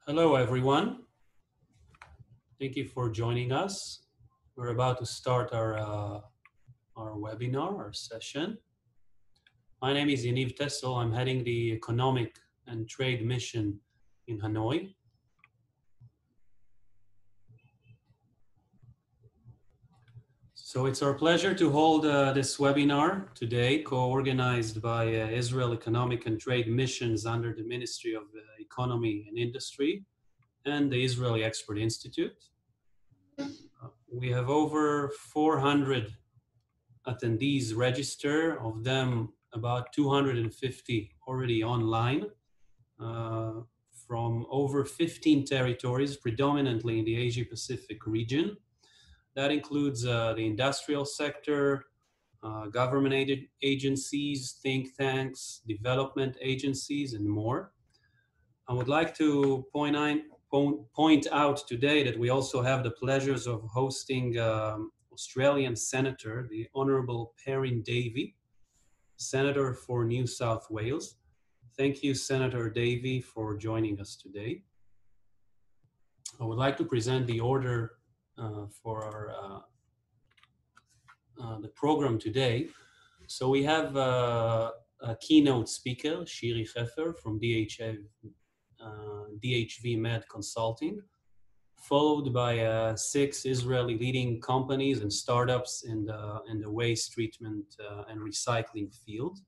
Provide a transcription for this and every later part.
Hello, everyone. Thank you for joining us. We're about to start our webinar, our session. My name is Yaniv Tessel. I'm heading the Economic and Trade Mission in Hanoi. So it's our pleasure to hold this webinar today, co-organized by Israel Economic and Trade Missions under the Ministry of Economy and Industry and the Israeli Export Institute. We have over 400 attendees registered, of them about 250 already online, from over 15 territories, predominantly in the Asia-Pacific region. That includes the industrial sector, government agencies, think tanks, development agencies, and more. I would like to point out today that we also have the pleasures of hosting Australian Senator, the Honourable Perrin Davey, Senator for New South Wales. Thank you, Senator Davey, for joining us today. I would like to present the order for the program today. So we have a keynote speaker, Shiry from DHV Med Consulting, followed by 6 Israeli leading companies and startups in the waste treatment and recycling field.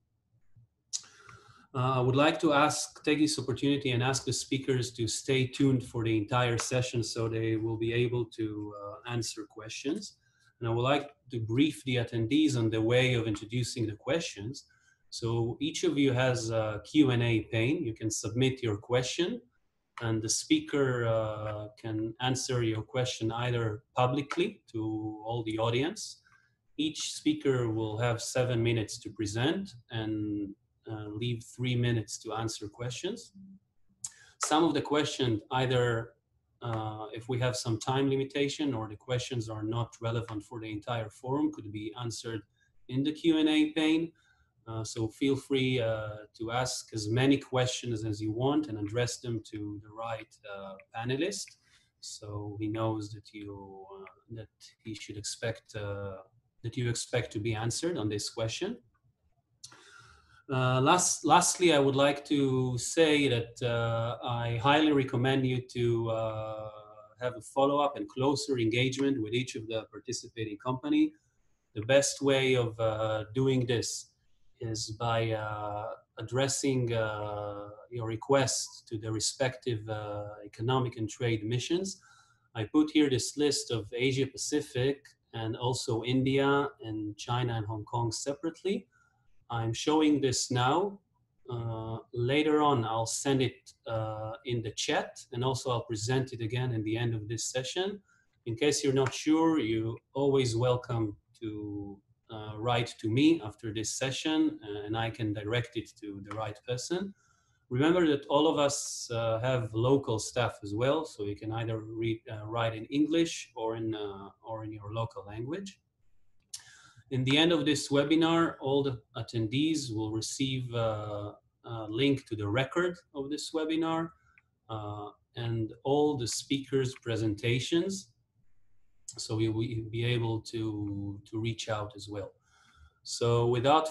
I would like to take this opportunity and ask the speakers to stay tuned for the entire session so they will be able to answer questions. And I would like to brief the attendees on the way of introducing the questions. So each of you has a Q&A pane. You can submit your question and the speaker can answer your question either publicly to all the audience. Each speaker will have 7 minutes to present and leave 3 minutes to answer questions. Some of the questions, either if we have some time limitation or the questions are not relevant for the entire forum, could be answered in the Q&A pane. So feel free to ask as many questions as you want and address them to the right panelist, so he knows that he should expect that you expect to be answered on this question. Lastly, I would like to say that I highly recommend you to have a follow-up and closer engagement with each of the participating company. The best way of doing this is by addressing your request to the respective economic and trade missions. I put here this list of Asia Pacific and also India and China and Hong Kong separately. I'm showing this now. Later on, I'll send it in the chat, and also I'll present it again in the end of this session. In case you're not sure, you're always welcome to write to me after this session, and I can direct it to the right person. Remember that all of us have local staff as well, so you can either write in English or in your local language. In the end of this webinar, all the attendees will receive a link to the record of this webinar and all the speakers' presentations, so you will be able to reach out as well. So without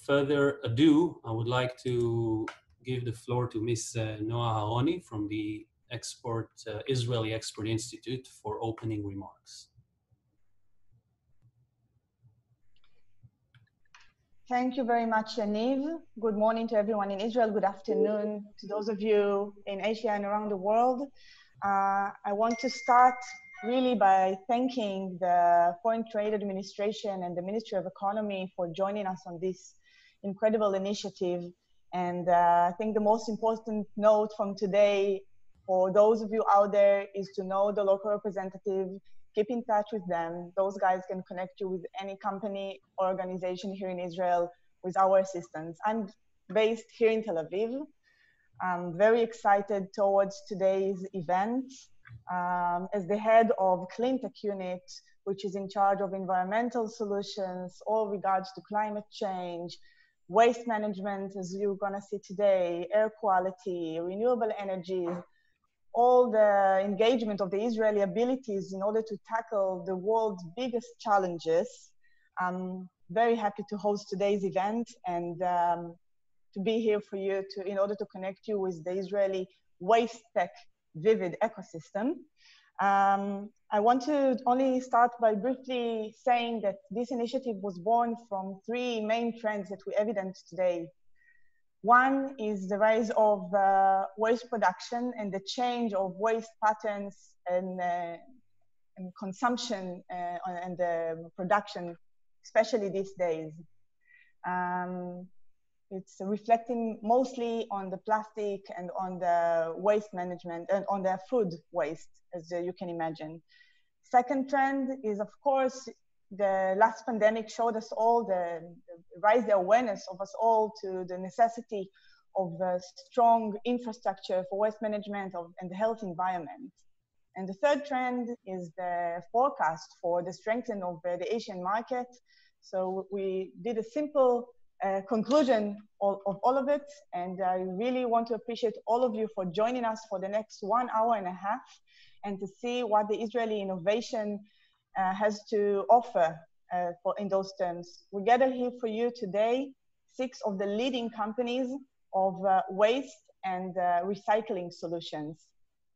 further ado, I would like to give the floor to Ms. Noah Haroni from the Israeli Export Institute for opening remarks. Thank you very much, Yaniv. Good morning to everyone in Israel. Good afternoon to those of you in Asia and around the world. I want to start really by thanking the Foreign Trade Administration and the Ministry of Economy for joining us on this incredible initiative. And I think the most important note from today for those of you out there is to know the local representative. Keep in touch with them. Those guys can connect you with any company or organization here in Israel with our assistance. I'm based here in Tel Aviv. I'm very excited towards today's event. As the head of Clíntec unit, which is in charge of environmental solutions, all regards to climate change, waste management, as you're gonna see today, air quality, renewable energies, all the engagement of the Israeli abilities in order to tackle the world's biggest challenges. I'm very happy to host today's event and to be here for you in order to connect you with the Israeli waste tech vivid ecosystem. I want to only start by briefly saying that this initiative was born from three main trends that we evident today. One is the rise of waste production and the change of waste patterns and consumption and the production, especially these days. It's reflecting mostly on the plastic and on the waste management and on the food waste, as you can imagine. Second trend is, of course, the last pandemic showed us all raised the awareness of us all to the necessity of a strong infrastructure for waste management and the health environment. And the third trend is the forecast for the strengthening of the Asian market. So we did a simple conclusion of all of it. And I really want to appreciate all of you for joining us for the next 1 hour and a half and to see what the Israeli innovation has to offer in those terms. We gather here for you today 6 of the leading companies of waste and recycling solutions.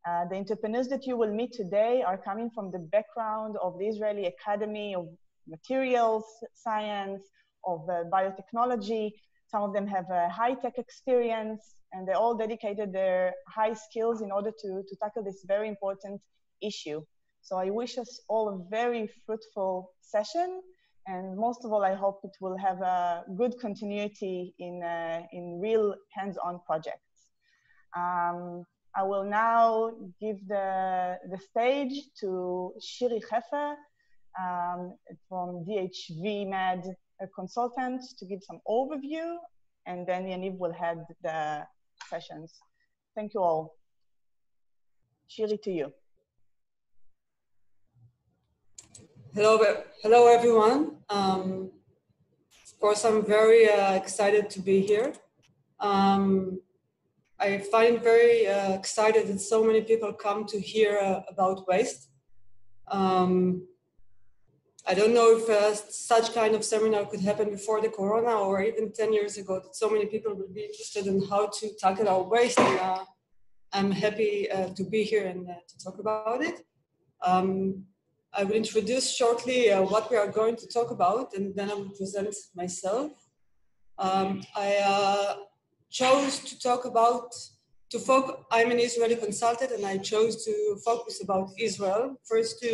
The entrepreneurs that you will meet today are coming from the background of the Israeli Academy of Materials Science, of biotechnology. Some of them have a high-tech experience, and they all dedicated their high skills in order to tackle this very important issue. So I wish us all a very fruitful session, and most of all, I hope it will have a good continuity in real hands-on projects. I will now give the stage to Shiry from DHV Med, a consultant, to give some overview, and then Yaniv will head the sessions. Thank you all. Shiry, to you. Hello everyone. Of course, I'm very excited to be here. I find very excited that so many people come to hear about waste. I don't know if such kind of seminar could happen before the corona or even 10 years ago, that so many people would be interested in how to tackle our waste. And I'm happy to be here and to talk about it. I will introduce shortly what we are going to talk about, and then I will present myself. I chose to talk about, I'm an Israeli consultant, and I chose to focus about Israel. First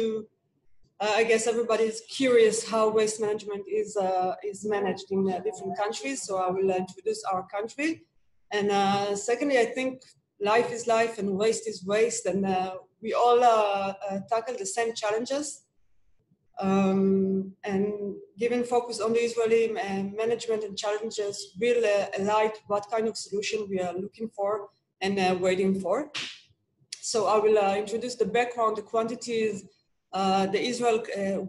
I guess everybody is curious how waste management is managed in different countries, so I will introduce our country. And secondly, I think life is life and waste is waste, and we all tackle the same challenges. And given focus on the Israeli management and challenges, will highlight what kind of solution we are looking for and waiting for. So I will introduce the background, the quantities, the Israel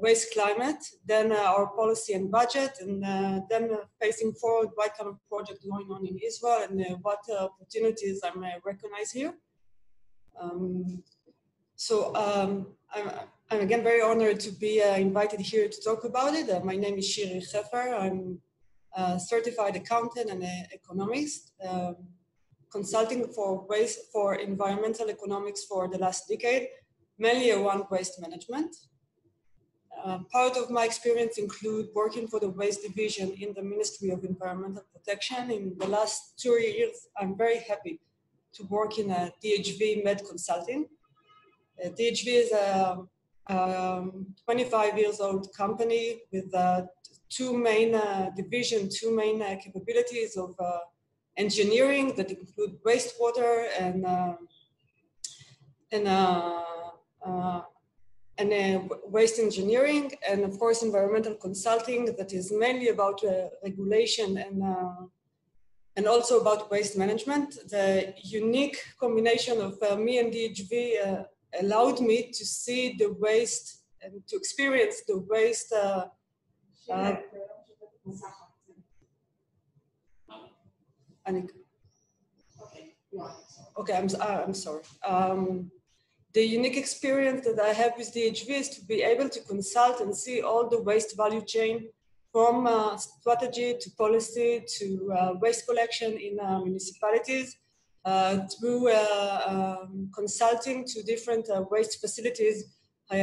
waste climate, then our policy and budget, and then facing forward what kind of project going on in Israel and what opportunities I may recognize here. I'm again very honored to be invited here to talk about it. My name is Shiry. I'm a certified accountant and economist, consulting for environmental economics for the last decade, mainly around waste management. Part of my experience include working for the waste division in the Ministry of Environmental Protection. In the last 2 years, I'm very happy to work in a DHV Med Consulting. DHV is a 25 years old company with 2 main divisions, 2 main capabilities of engineering that include wastewater and waste engineering, and of course environmental consulting that is mainly about regulation and also about waste management. The unique combination of me and DHV allowed me to see the waste and to experience the waste. Okay, I'm sorry. The unique experience that I have with DHV is to be able to consult and see all the waste value chain from strategy to policy to waste collection in municipalities, through consulting to different waste facilities,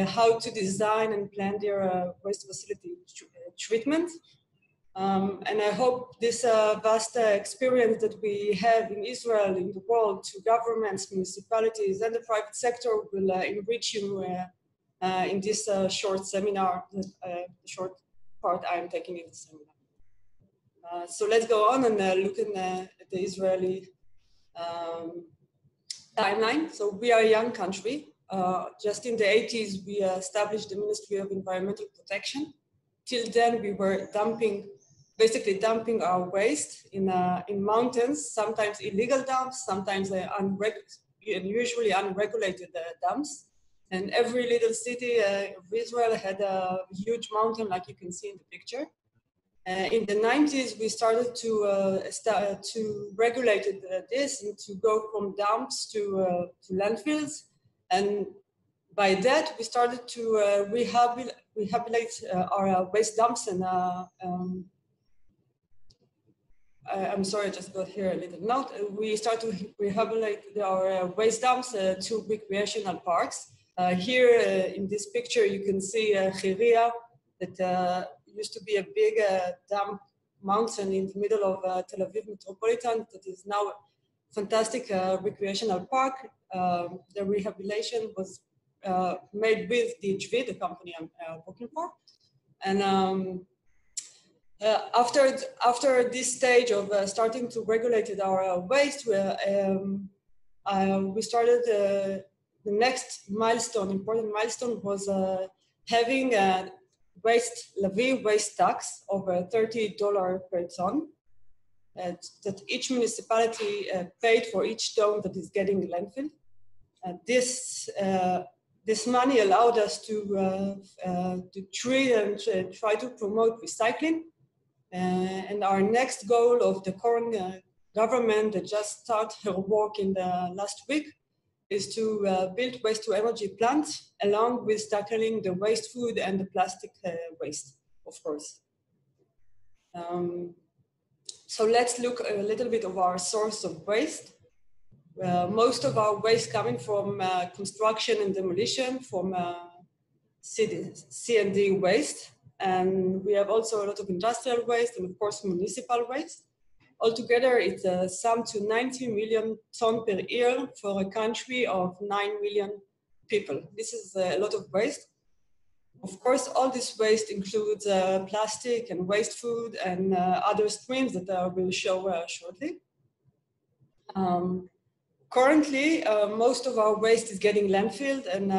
how to design and plan their waste facility treatment. And I hope this vast experience that we have in Israel, in the world, to governments, municipalities, and the private sector will enrich you in this short seminar, short part I'm taking in the seminar. So let's go on and look at the Israeli timeline. So we are a young country. Just in the 80s, we established the Ministry of Environmental Protection. Till then, we were basically dumping our waste in mountains, sometimes illegal dumps, sometimes usually unregulated dumps. And every little city of Israel had a huge mountain, like you can see in the picture. In the 90s, we started to regulate this and to go from dumps to landfills. And by that, we started to rehabilitate our waste dumps. And I'm sorry, I just got here a little note. We started to rehabilitate our waste dumps to recreational parks. Here in this picture, you can see Shiry, that used to be a big dump mountain in the middle of Tel Aviv metropolitan that is now a fantastic recreational park. The rehabilitation was made with DHV, the company I'm working for. And after this stage of starting to regulate our waste, we started the next milestone, important milestone, was having a waste tax of $30 per ton that each municipality paid for each ton that is getting landfill. This money allowed us to treat and try to promote recycling. And our next goal of the current government that just started her work in the last week is to build waste-to-energy plants along with tackling the waste food and the plastic waste, of course. So let's look a little bit of our source of waste. Most of our waste coming from construction and demolition, from C&D waste. And we have also a lot of industrial waste and of course municipal waste. Altogether, it sums to 90 million tons per year for a country of 9 million people. This is a lot of waste. Of course, all this waste includes plastic and waste food and other streams that I will show shortly. Currently, most of our waste is getting landfilled, and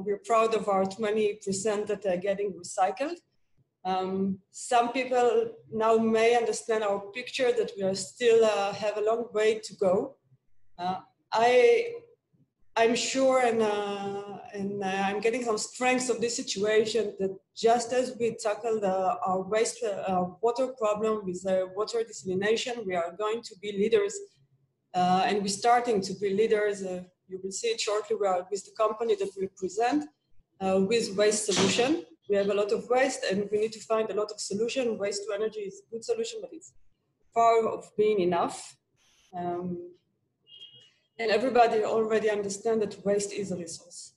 we're proud of our 20% that are getting recycled. Some people now may understand our picture that we are still have a long way to go. I'm sure, and I'm getting some strengths of this situation, that just as we tackled our waste water problem with water desalination, we are going to be leaders, and we're starting to be leaders. You will see it shortly. We are with the company that we present with waste solution. We have a lot of waste, and we need to find a lot of solution. Waste to energy is a good solution, but it's far of being enough. And everybody already understands that waste is a resource.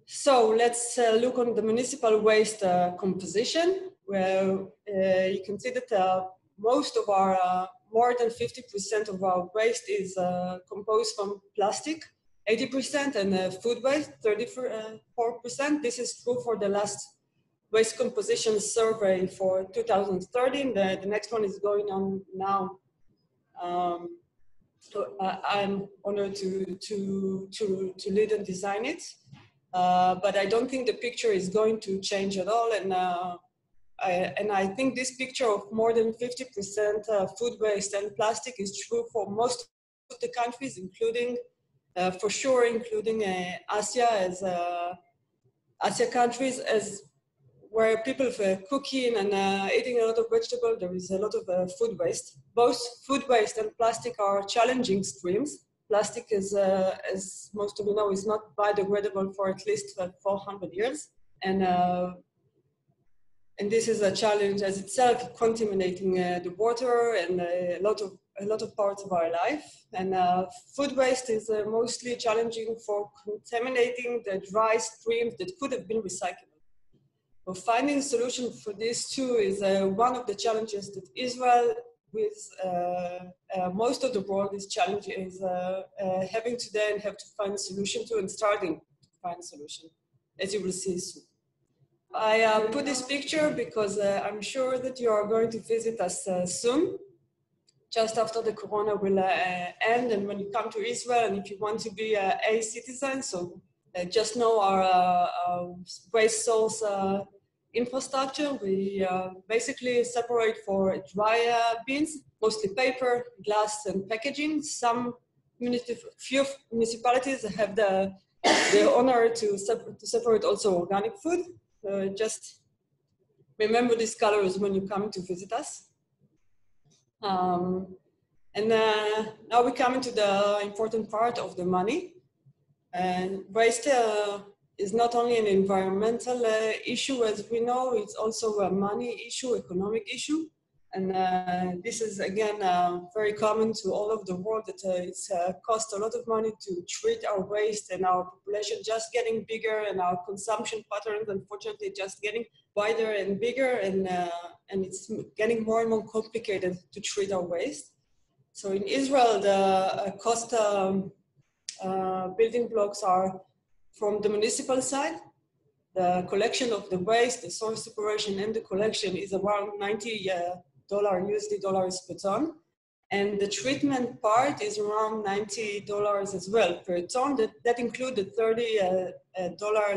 So let's look on the municipal waste composition, where you can see that most of our, more than 50% of our waste is composed from plastic, 80%, and food waste, 34%. This is true for the last waste composition survey for 2013. The next one is going on now. So I'm honored to lead and design it, but I don't think the picture is going to change at all. And I think this picture of more than 50% food waste and plastic is true for most of the countries, including, for sure, including Asia, as Asia countries, as where people are cooking and eating a lot of vegetables, there is a lot of food waste. Both food waste and plastic are challenging streams. Plastic is, as most of you know, is not biodegradable for at least 400 years. And this is a challenge as itself, contaminating the water and a lot of parts of our life. And food waste is mostly challenging for contaminating the dry streams that could have been recycled. So finding a solution for these two is one of the challenges that Israel, with most of the world, is having today and have to find a solution to, and starting to find a solution, as you will see soon. I put this picture because I'm sure that you are going to visit us soon, just after the corona will end, and when you come to Israel, and if you want to be a citizen, so just know our waste source infrastructure. We basically separate for dry bins, mostly paper, glass, and packaging. Few municipalities have the honor to separate also organic food. Just remember these colors when you come to visit us. Now we come into the important part of the money. And waste is not only an environmental issue, as we know, it's also a money issue, economic issue. And this is, again, very common to all of the world, that it's cost a lot of money to treat our waste, and our population just getting bigger, and our consumption patterns, unfortunately, just getting wider and bigger, and it's getting more and more complicated to treat our waste. So in Israel, the cost building blocks are from the municipal side. The collection of the waste, the source separation, and the collection is around $90 USD per ton. And the treatment part is around $90 as well per ton. That includes the $30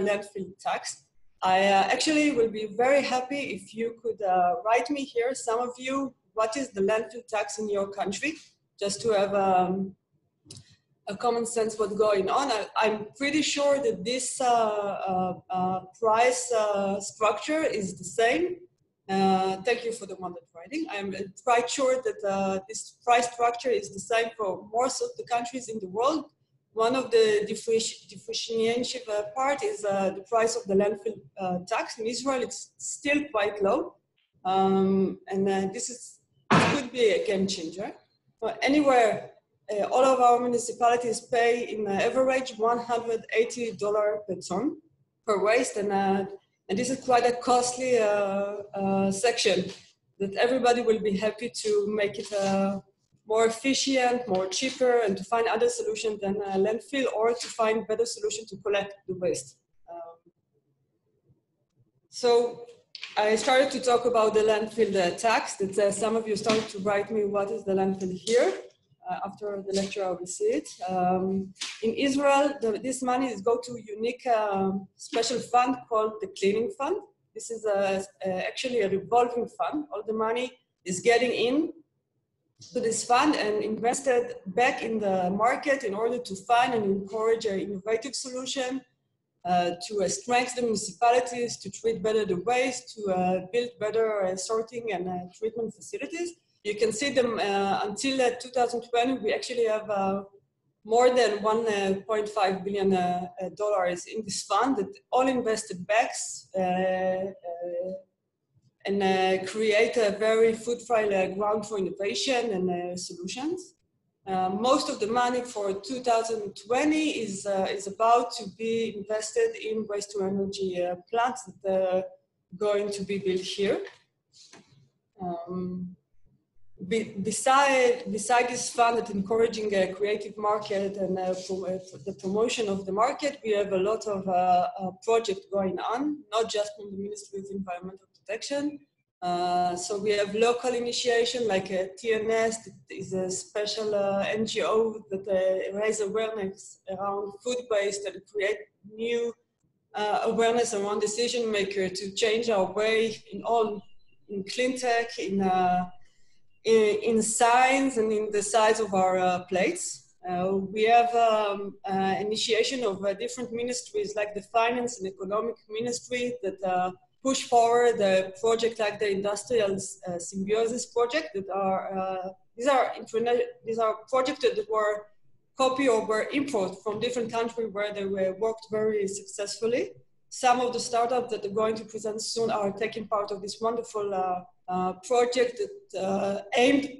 landfill tax. I actually will be very happy if you could write me here, some of you, what is the landfill tax in your country, just to have a common sense what's going on. I'm pretty sure that this price structure is the same. Thank you for the one that's writing. I'm quite sure that this price structure is the same for most of the countries in the world. One of the differentiating part is the price of the landfill tax. In Israel, it's still quite low. This could be a game changer. Anywhere, all of our municipalities pay in average $180 per ton per waste, and this is quite a costly section that everybody will be happy to make it more efficient, more cheaper, and to find other solutions than landfill, or to find better solution to collect the waste. So I started to talk about the landfill tax. That some of you started to write me what is the landfill here. After the lecture, I will see it. In Israel, this money is go to a unique special fund called the cleaning fund. This is actually a revolving fund. All the money is getting in to this fund and invested back in the market in order to find and encourage an innovative solution, to strengthen the municipalities, to treat better the waste, to build better sorting and treatment facilities. You can see them until 2020, we actually have more than $1.5 billion in this fund that all invested backs and create a very fruitful ground for innovation and solutions. Most of the money for 2020 is about to be invested in waste to energy plants that are going to be built here. Beside this fund that encouraging a creative market and the promotion of the market, we have a lot of projects going on, not just from the Ministry of Environmental Protection. So we have local initiation like TNS, that is a special NGO that raise awareness around food waste and create new awareness around decision maker to change our way in cleantech, in science, and in the size of our plates. We have initiation of different ministries like the Finance and Economic Ministry that push forward the project like the industrial symbiosis project that are, these are projects that were copied or were imported from different countries where they were worked very successfully. Some of the startups that are going to present soon are taking part of this wonderful project that aimed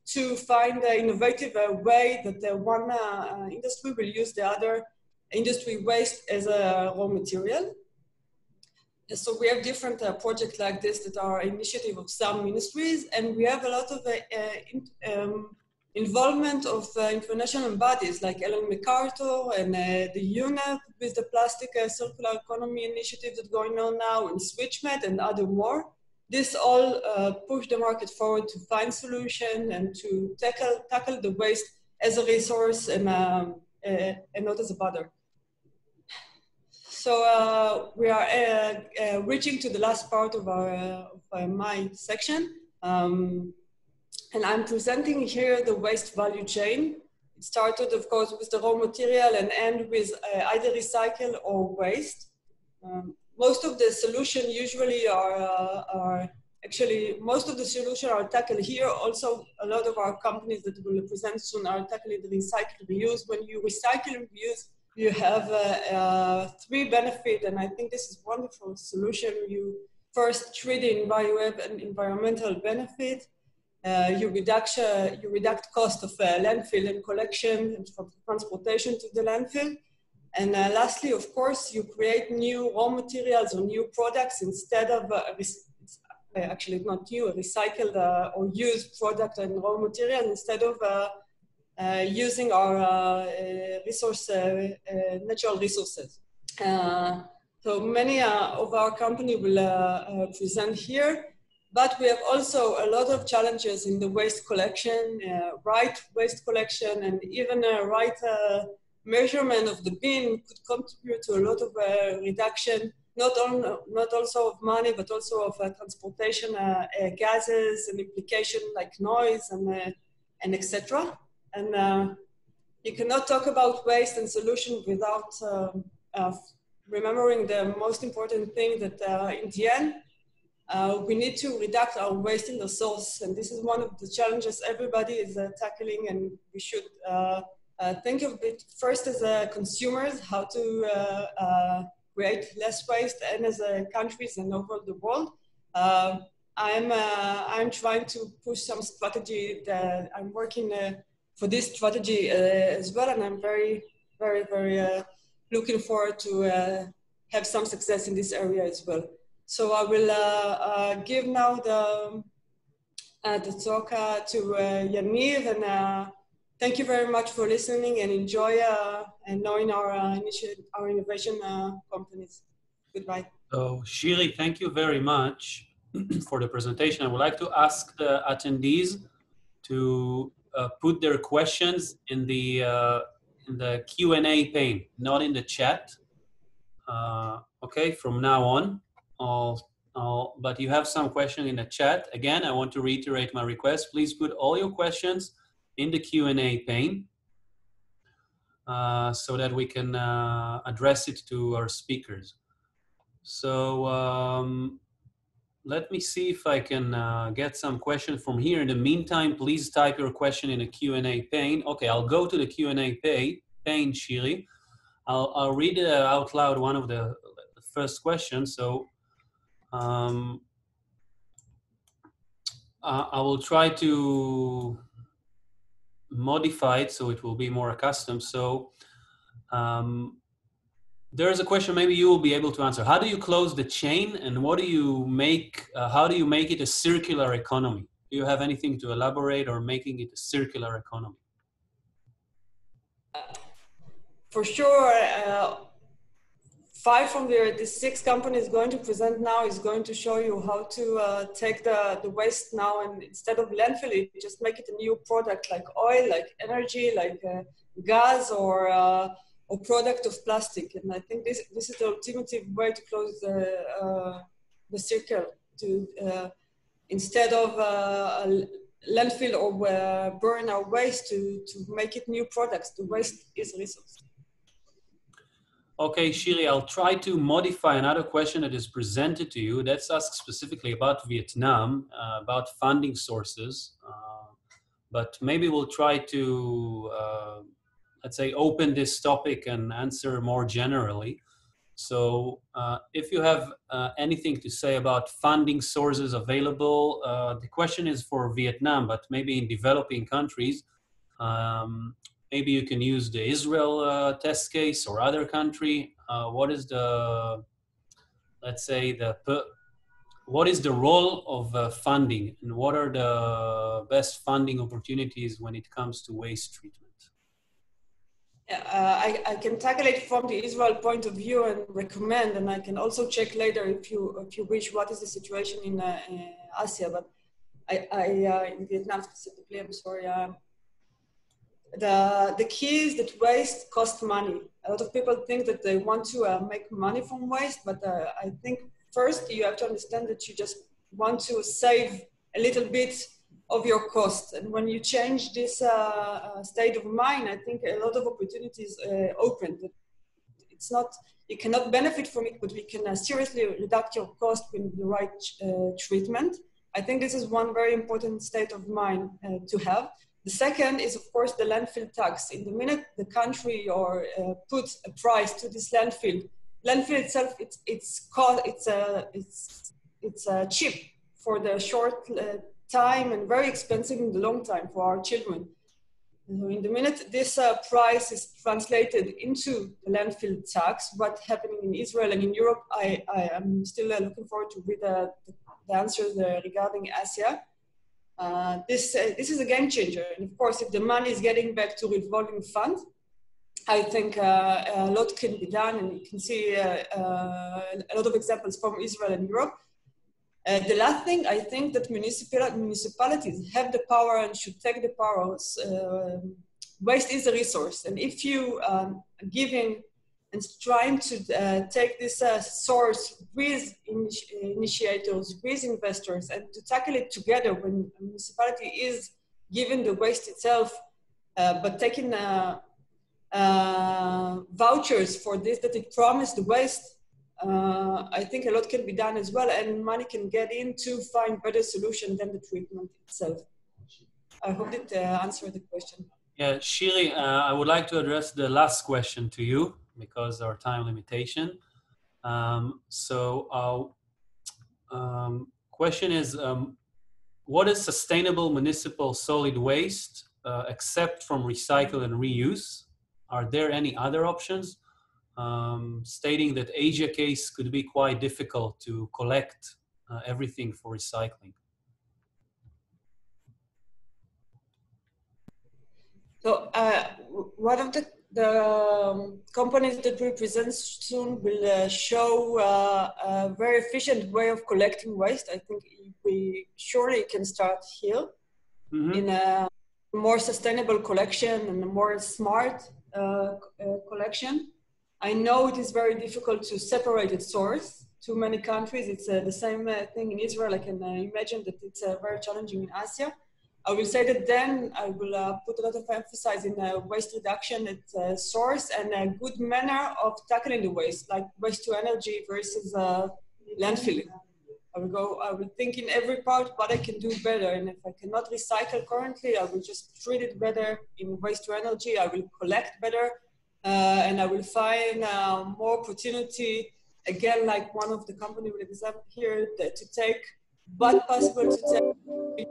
to find an innovative way that one industry will use the other industry waste as a raw material. So we have different projects like this that are initiative of some ministries, and we have a lot of involvement of international bodies like Ellen MacArthur and the UNEP with the plastic circular economy initiative that's going on now, and SwitchMed and other more. This all push the market forward to find solution and to tackle the waste as a resource and not as a bother. So we are reaching to the last part of my section. And I'm presenting here the waste value chain. It started, of course, with the raw material and end with either recycle or waste. Most of the solution usually most of the solution are tackled here. Also, a lot of our companies that will present soon are tackling the recycle reuse. When you recycle and reuse, you have three benefits, and I think this is a wonderful solution. You first treat it you have an environmental benefit. You reduct cost of landfill and collection and transportation to the landfill. And lastly, of course, you create new raw materials or new products instead of, actually not new, recycled or used product and raw material instead of using our natural resources. So many of our company will present here. But we have also a lot of challenges in the waste collection, right waste collection, and even right measurement of the bin could contribute to a lot of reduction, not also of money, but also of transportation gases and implication like noise and etc. And you cannot talk about waste and solution without remembering the most important thing that in the end, we need to reduce our waste in the source, and this is one of the challenges everybody is tackling, and we should think of it first as consumers, how to create less waste, and as countries and over the world. I'm trying to push some strategy that I'm working for this strategy as well, and I'm very, very, very looking forward to have some success in this area as well. So I will give now the talk to Yaniv, and thank you very much for listening, and enjoy and knowing our innovation companies. Goodbye. So Shiri, thank you very much for the presentation. I would like to ask the attendees to put their questions in the Q&A pane, not in the chat. Okay, from now on. But you have some question in the chat. Again, I want to reiterate my request. Please put all your questions in the Q&A pane so that we can address it to our speakers. So let me see if I can get some questions from here. In the meantime, please type your question in the Q&A pane. Okay, I'll go to the Q&A pane, Shiri. I'll read out loud one of the first questions. So I will try to modify it so it will be more accustomed. So there's a question maybe you will be able to answer. How do you close the chain, and what do you make, how do you make it a circular economy? Do you have anything to elaborate or making it a circular economy? For sure. 5 from the 6 companies going to present now is going to show you how to take the waste now, and instead of landfill it, just make it a new product like oil, like energy, like gas, or product of plastic. And I think this is the ultimate way to close the circle, to instead of landfill or burn our waste, to make it new products. The waste is a resource. Okay, Shiri, I'll try to modify another question that is presented to you. That's asked specifically about Vietnam, about funding sources. But maybe we'll try to, let's say, open this topic and answer more generally. So if you have anything to say about funding sources available, the question is for Vietnam, but maybe in developing countries, maybe you can use the Israel test case or other country. What is the, let's say, what is the role of funding, and what are the best funding opportunities when it comes to waste treatment? I can tackle it from the Israel point of view and recommend, and I can also check later if you wish what is the situation in Asia, but in Vietnam specifically, I'm sorry. The key is that waste costs money. A lot of people think that they want to make money from waste, but I think first you have to understand that you just want to save a little bit of your cost. And when you change this state of mind, I think a lot of opportunities open. It's not, you cannot benefit from it, but we can seriously reduce your cost with the right treatment. I think this is one very important state of mind to have. The second is, of course, the landfill tax. In the minute the country puts a price to this landfill itself, it's cheap for the short time and very expensive in the long time for our children. In the minute this price is translated into the landfill tax, what's happening in Israel and in Europe, I am still looking forward to read the answers regarding Asia. This is a game changer. And of course, if the money is getting back to revolving fund, I think a lot can be done, and you can see a lot of examples from Israel and Europe. The last thing, I think that municipalities have the power and should take the power. Waste is a resource, and if you giving and trying to take this source with initiators, with investors, and to tackle it together when a municipality is given the waste itself, but taking vouchers for this, that it promised the waste, I think a lot can be done as well, and money can get in to find better solution than the treatment itself. I hope that answered the question. Yeah, Shiri, I would like to address the last question to you because of our time limitation. Question is, what is sustainable municipal solid waste except from recycle and reuse? Are there any other options? Stating that Asia case could be quite difficult to collect everything for recycling. So one of the companies that we present soon will show a very efficient way of collecting waste. I think we surely can start here in a more sustainable collection and a more smart collection. I know it is very difficult to separate its source. Too many countries, it's the same thing in Israel. I can imagine that it's very challenging in Asia. I will say that then I will put a lot of emphasis in waste reduction at source and a good manner of tackling the waste, like waste to energy versus landfilling. I will think in every part what I can do better. And if I cannot recycle currently, I will just treat it better in waste to energy. I will collect better and I will find more opportunity, again, like one of the company will example here, to take what possible to take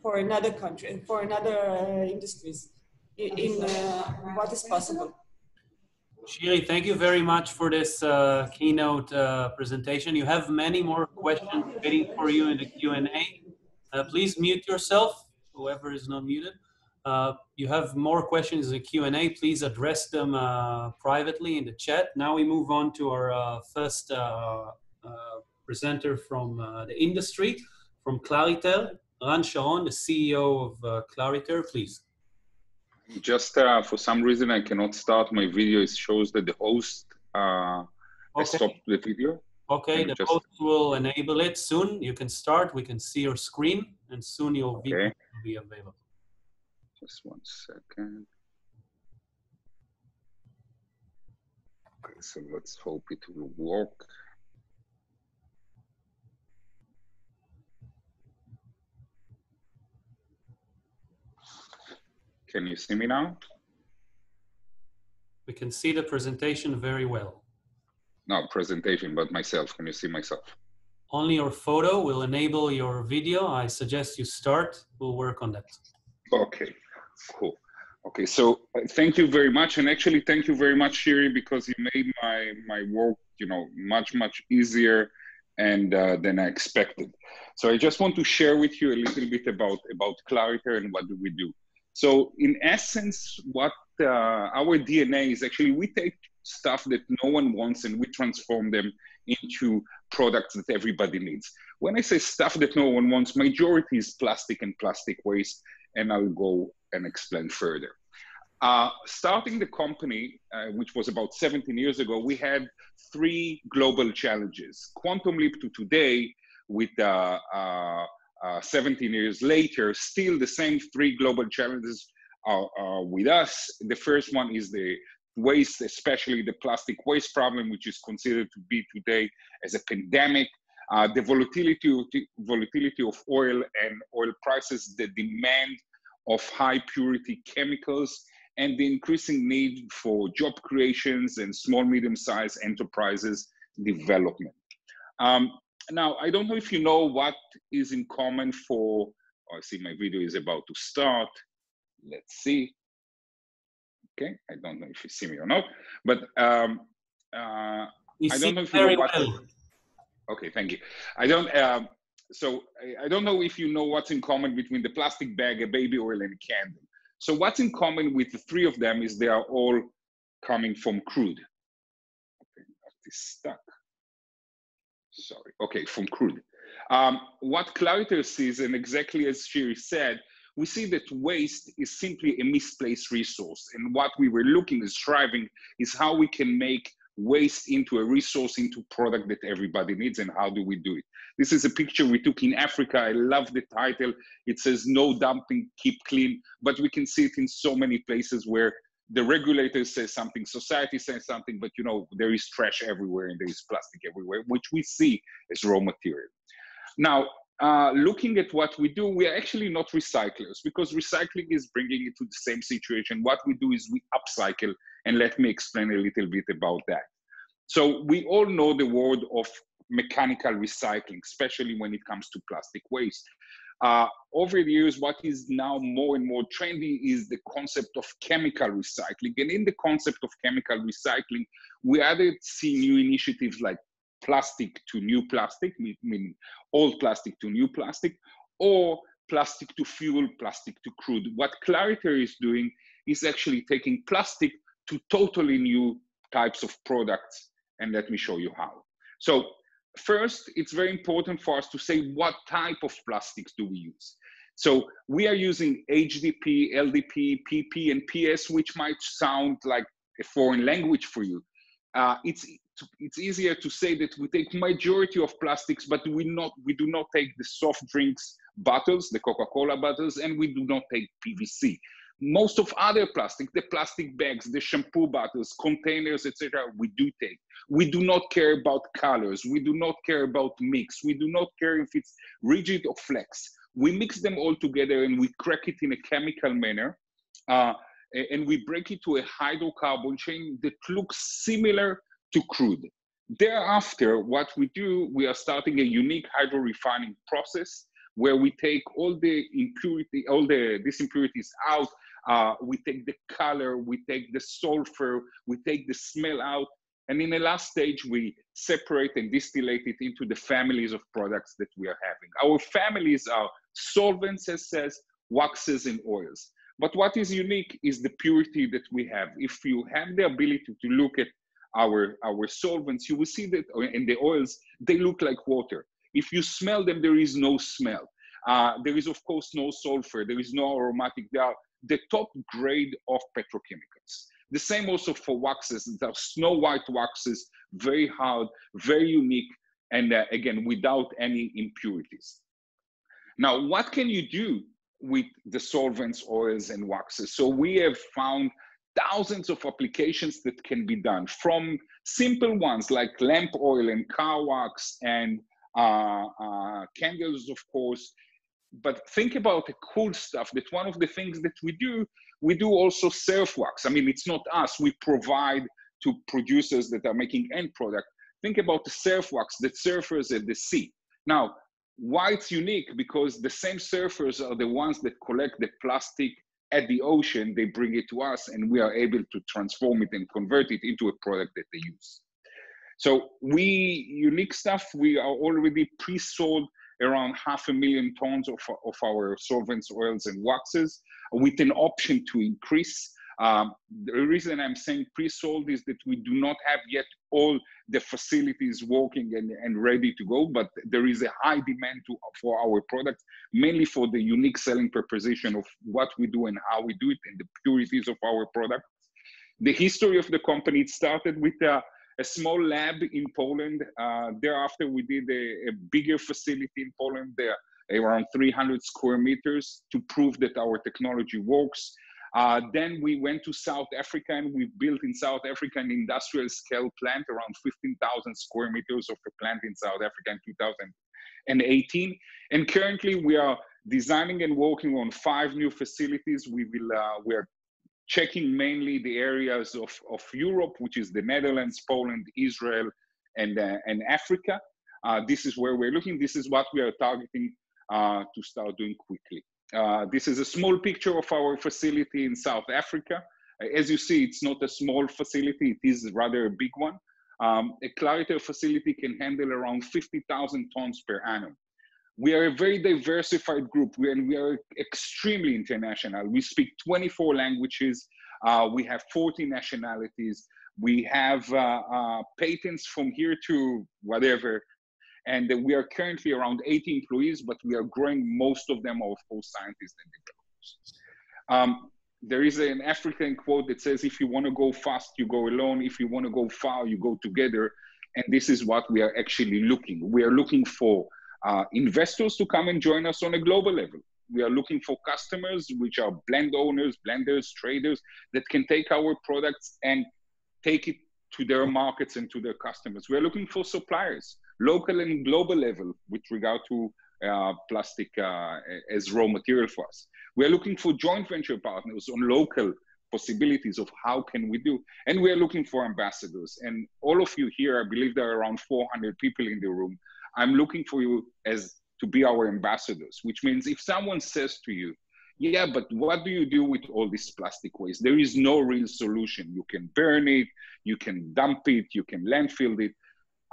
for another country and for another industries in what is possible. Shiri, thank you very much for this keynote presentation. You have many more questions waiting for you in the Q&A. Please mute yourself, whoever is not muted. You have more questions in the Q&A. Please address them privately in the chat. Now we move on to our first presenter from the industry, from Clariter. Sharon, the CEO of Clariter, please. Just for some reason, I cannot start my video. It shows that the host stopped the video. Okay, the host will enable it soon. You can start. We can see your screen, and soon your video will be available. Just 1 second. So let's hope it will work. Can you see me now? We can see the presentation very well. No, presentation, but myself. Can you see myself? Only your photo will enable your video. I suggest you start. We'll work on that. Okay, cool. Okay, so thank you very much. And actually, thank you very much, Shiri, because you made my work, much easier and than I expected. So I just want to share with you a little bit about Clariter and what do we do. So in essence, what our DNA is actually, we take stuff that no one wants and we transform them into products that everybody needs. When I say stuff that no one wants, majority is plastic and plastic waste, and I'll go and explain further. Starting the company, which was about 17 years ago, we had 3 global challenges. Quantum leap to today, with 17 years later, still the same 3 global challenges are with us. The first one is the waste, especially the plastic waste problem, which is considered to be today as a pandemic. The volatility of oil and oil prices, the demand of high purity chemicals, and the increasing need for job creations and small, medium-sized enterprises development. Now, I don't know if you know what is in common for, I see my video is about to start. Let's see. Okay, I don't know if you see me or not, but I don't know if you know what. Okay, thank you. I don't know if you know what's in common between the plastic bag, a baby oil, and a candle. So what's in common with the 3 of them is they are all coming from crude. Okay, that is stuck. Sorry. Okay, from crude. What Clariter sees, and exactly as Shiri said, we see that waste is simply a misplaced resource. And what we were looking is striving is how we can make waste into a resource, into product that everybody needs, and how do we do it. This is a picture we took in Africa. I love the title. It says, "No dumping, keep clean." But we can see it in so many places where the regulator says something, society says something, but there is trash everywhere and there is plastic everywhere, which we see as raw material. Now, looking at what we do, we are actually not recyclers, because recycling is bringing it to the same situation. What we do is we upcycle, and let me explain a little bit about that. So we all know the word of mechanical recycling, especially when it comes to plastic waste. Over the years, what is now more and more trendy is the concept of chemical recycling. And in the concept of chemical recycling, we either see new initiatives like plastic to new plastic, meaning old plastic to new plastic, or plastic to fuel, plastic to crude. What Clariter is doing is actually taking plastic to totally new types of products. And let me show you how. So first, it's very important for us to say what type of plastics do we use. So we are using HDP, LDP, PP, and PS, which might sound like a foreign language for you. It's easier to say that we take majority of plastics, but we do not take the soft drinks bottles, the Coca-Cola bottles, and we do not take PVC. Most of other plastic, the plastic bags, the shampoo bottles, containers, etc., we do take. We do not care about colors. We do not care about mix. We do not care if it's rigid or flex. We mix them all together and we crack it in a chemical manner, and we break it to a hydrocarbon chain that looks similar to crude. Thereafter, what we do, we are starting a unique hydro-refining process where we take all the these impurities out. We take the color, we take the sulfur, we take the smell out, and in the last stage, we separate and distillate it into the families of products that we are having. Our families are solvents, as says, waxes, and oils. But what is unique is the purity that we have. If you have the ability to look at our solvents, you will see that in the oils, they look like water. If you smell them, there is no smell. There is, of course, no sulfur. There is no aromatic. They are the top grade of petrochemicals. The same also for waxes. They are snow white waxes, very hard, very unique, and again, without any impurities. Now, what can you do with the solvents, oils, and waxes? So we have found thousands of applications that can be done, from simple ones like lamp oil and car wax and candles, of course. But think about the cool stuff, that one of the things that we do also surf wax. I mean, it's not us, we provide to producers that are making end product. Think about the surf wax, the surfers at the sea. Now, why it's unique? Because the same surfers are the ones that collect the plastic at the ocean, they bring it to us, and we are able to transform it and convert it into a product that they use. So unique stuff, we are already pre-sold around 500,000 tons of our solvents, oils, and waxes, with an option to increase. The reason I'm saying pre-sold is that we do not have yet all the facilities working and ready to go, but there is a high demand for our products, mainly for the unique selling proposition of what we do and how we do it, and the purities of our products. The history of the company, it started with a small lab in Poland. Thereafter, we did a bigger facility in Poland, there around 300 square meters, to prove that our technology works. Then we went to South Africa, and we built in South Africa an industrial scale plant, around 15,000 square meters of a plant in South Africa in 2018. And currently we are designing and working on 5 new facilities. We're checking mainly the areas of Europe, which is the Netherlands, Poland, Israel, and Africa. This is where we're looking. This is what we are targeting to start doing quickly. This is a small picture of our facility in South Africa. As you see, it's not a small facility, it is rather a big one. A Clariter facility can handle around 50,000 tons per annum. We are a very diversified group, and we are extremely international. We speak 24 languages. We have 40 nationalities. We have patents from here to whatever. And we are currently around 80 employees, but we are growing. Most of them are, of course, scientists and developers. There is an African quote that says, if you want to go fast, you go alone. If you want to go far, you go together. And this is what we are actually looking. We are looking for investors to come and join us on a global level. We are looking for customers, which are blend owners, blenders, traders, that can take our products and take it to their markets and to their customers. We are looking for suppliers, local and global level, with regard to plastic as raw material for us. We are looking for joint venture partners on local possibilities of how can we do. And we are looking for ambassadors. And all of you here, I believe there are around 400 people in the room. I'm looking for you to be our ambassadors, which means if someone says to you, yeah, but what do you do with all this plastic waste? There is no real solution. You can burn it, you can dump it, you can landfill it.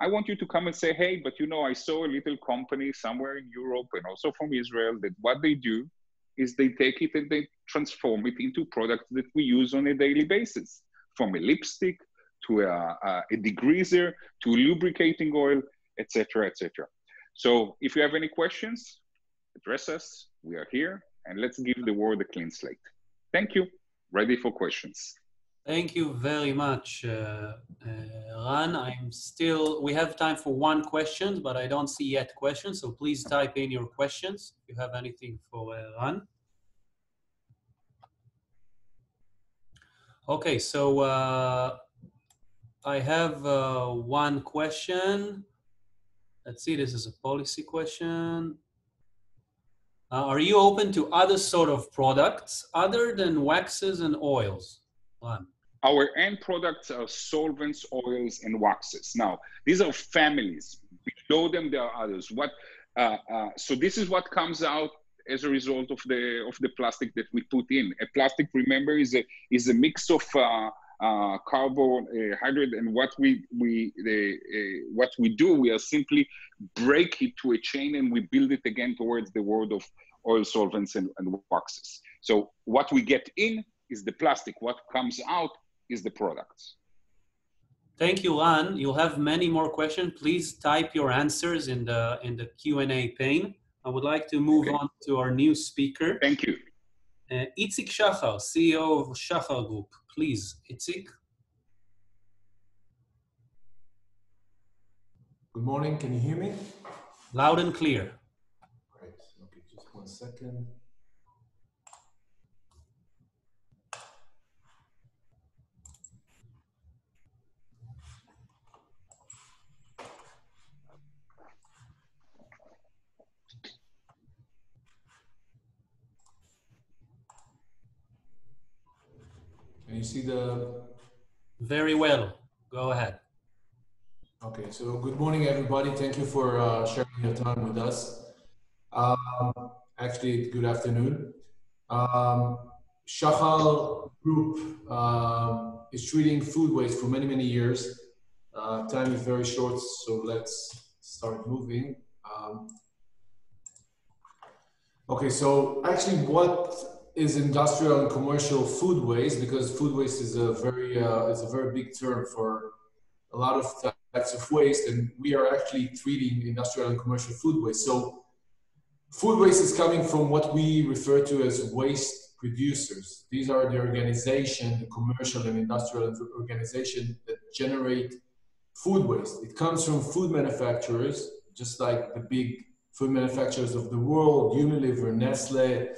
I want you to come and say, hey, but you know, I saw a little company somewhere in Europe and also from Israel that what they do is they take it and they transform it into products that we use on a daily basis, from a lipstick to a degreaser to lubricating oil, etc., etc. So if you have any questions, address us. We are here, and let's give the world a clean slate. Thank you. Ready for questions. Thank you very much, Ran. We have time for one question, but I don't see yet questions, so please type in your questions if you have anything for Ran. Okay, so I have one question. Let's see, this is a policy question. Are you open to other sort of products other than waxes and oils? Ran. Our end products are solvents, oils, and waxes. Now, these are families. Below them, there are others. So this is what comes out as a result of the plastic that we put in. A plastic, remember, is a mix of carbohydrate, and what we do, we are simply break it to a chain and we build it again towards the world of oil, solvents, and waxes. So what we get in is the plastic. What comes out is the products. Thank you, Ran. You'll have many more questions. Please type your answers in the Q&A pane. I would like to move on to our new speaker. Thank you. Itzik Shachar, CEO of Shachar Group. Please, Itzik. Good morning. Can you hear me? Loud and clear. Great. Okay, just 1 second. you see the... Very well. Go ahead. Okay, so good morning, everybody. Thank you for sharing your time with us. Actually, good afternoon. Shachal Group is treating food waste for many, many years. Time is very short, so let's start moving. Okay, so actually what is industrial and commercial food waste? Because food waste is a very big term for a lot of types of waste, and we are actually treating industrial and commercial food waste. So food waste is coming from what we refer to as waste producers. These are the organization, the commercial and industrial organization that generate food waste. It comes from food manufacturers, just like the big food manufacturers of the world, Unilever, Nestle,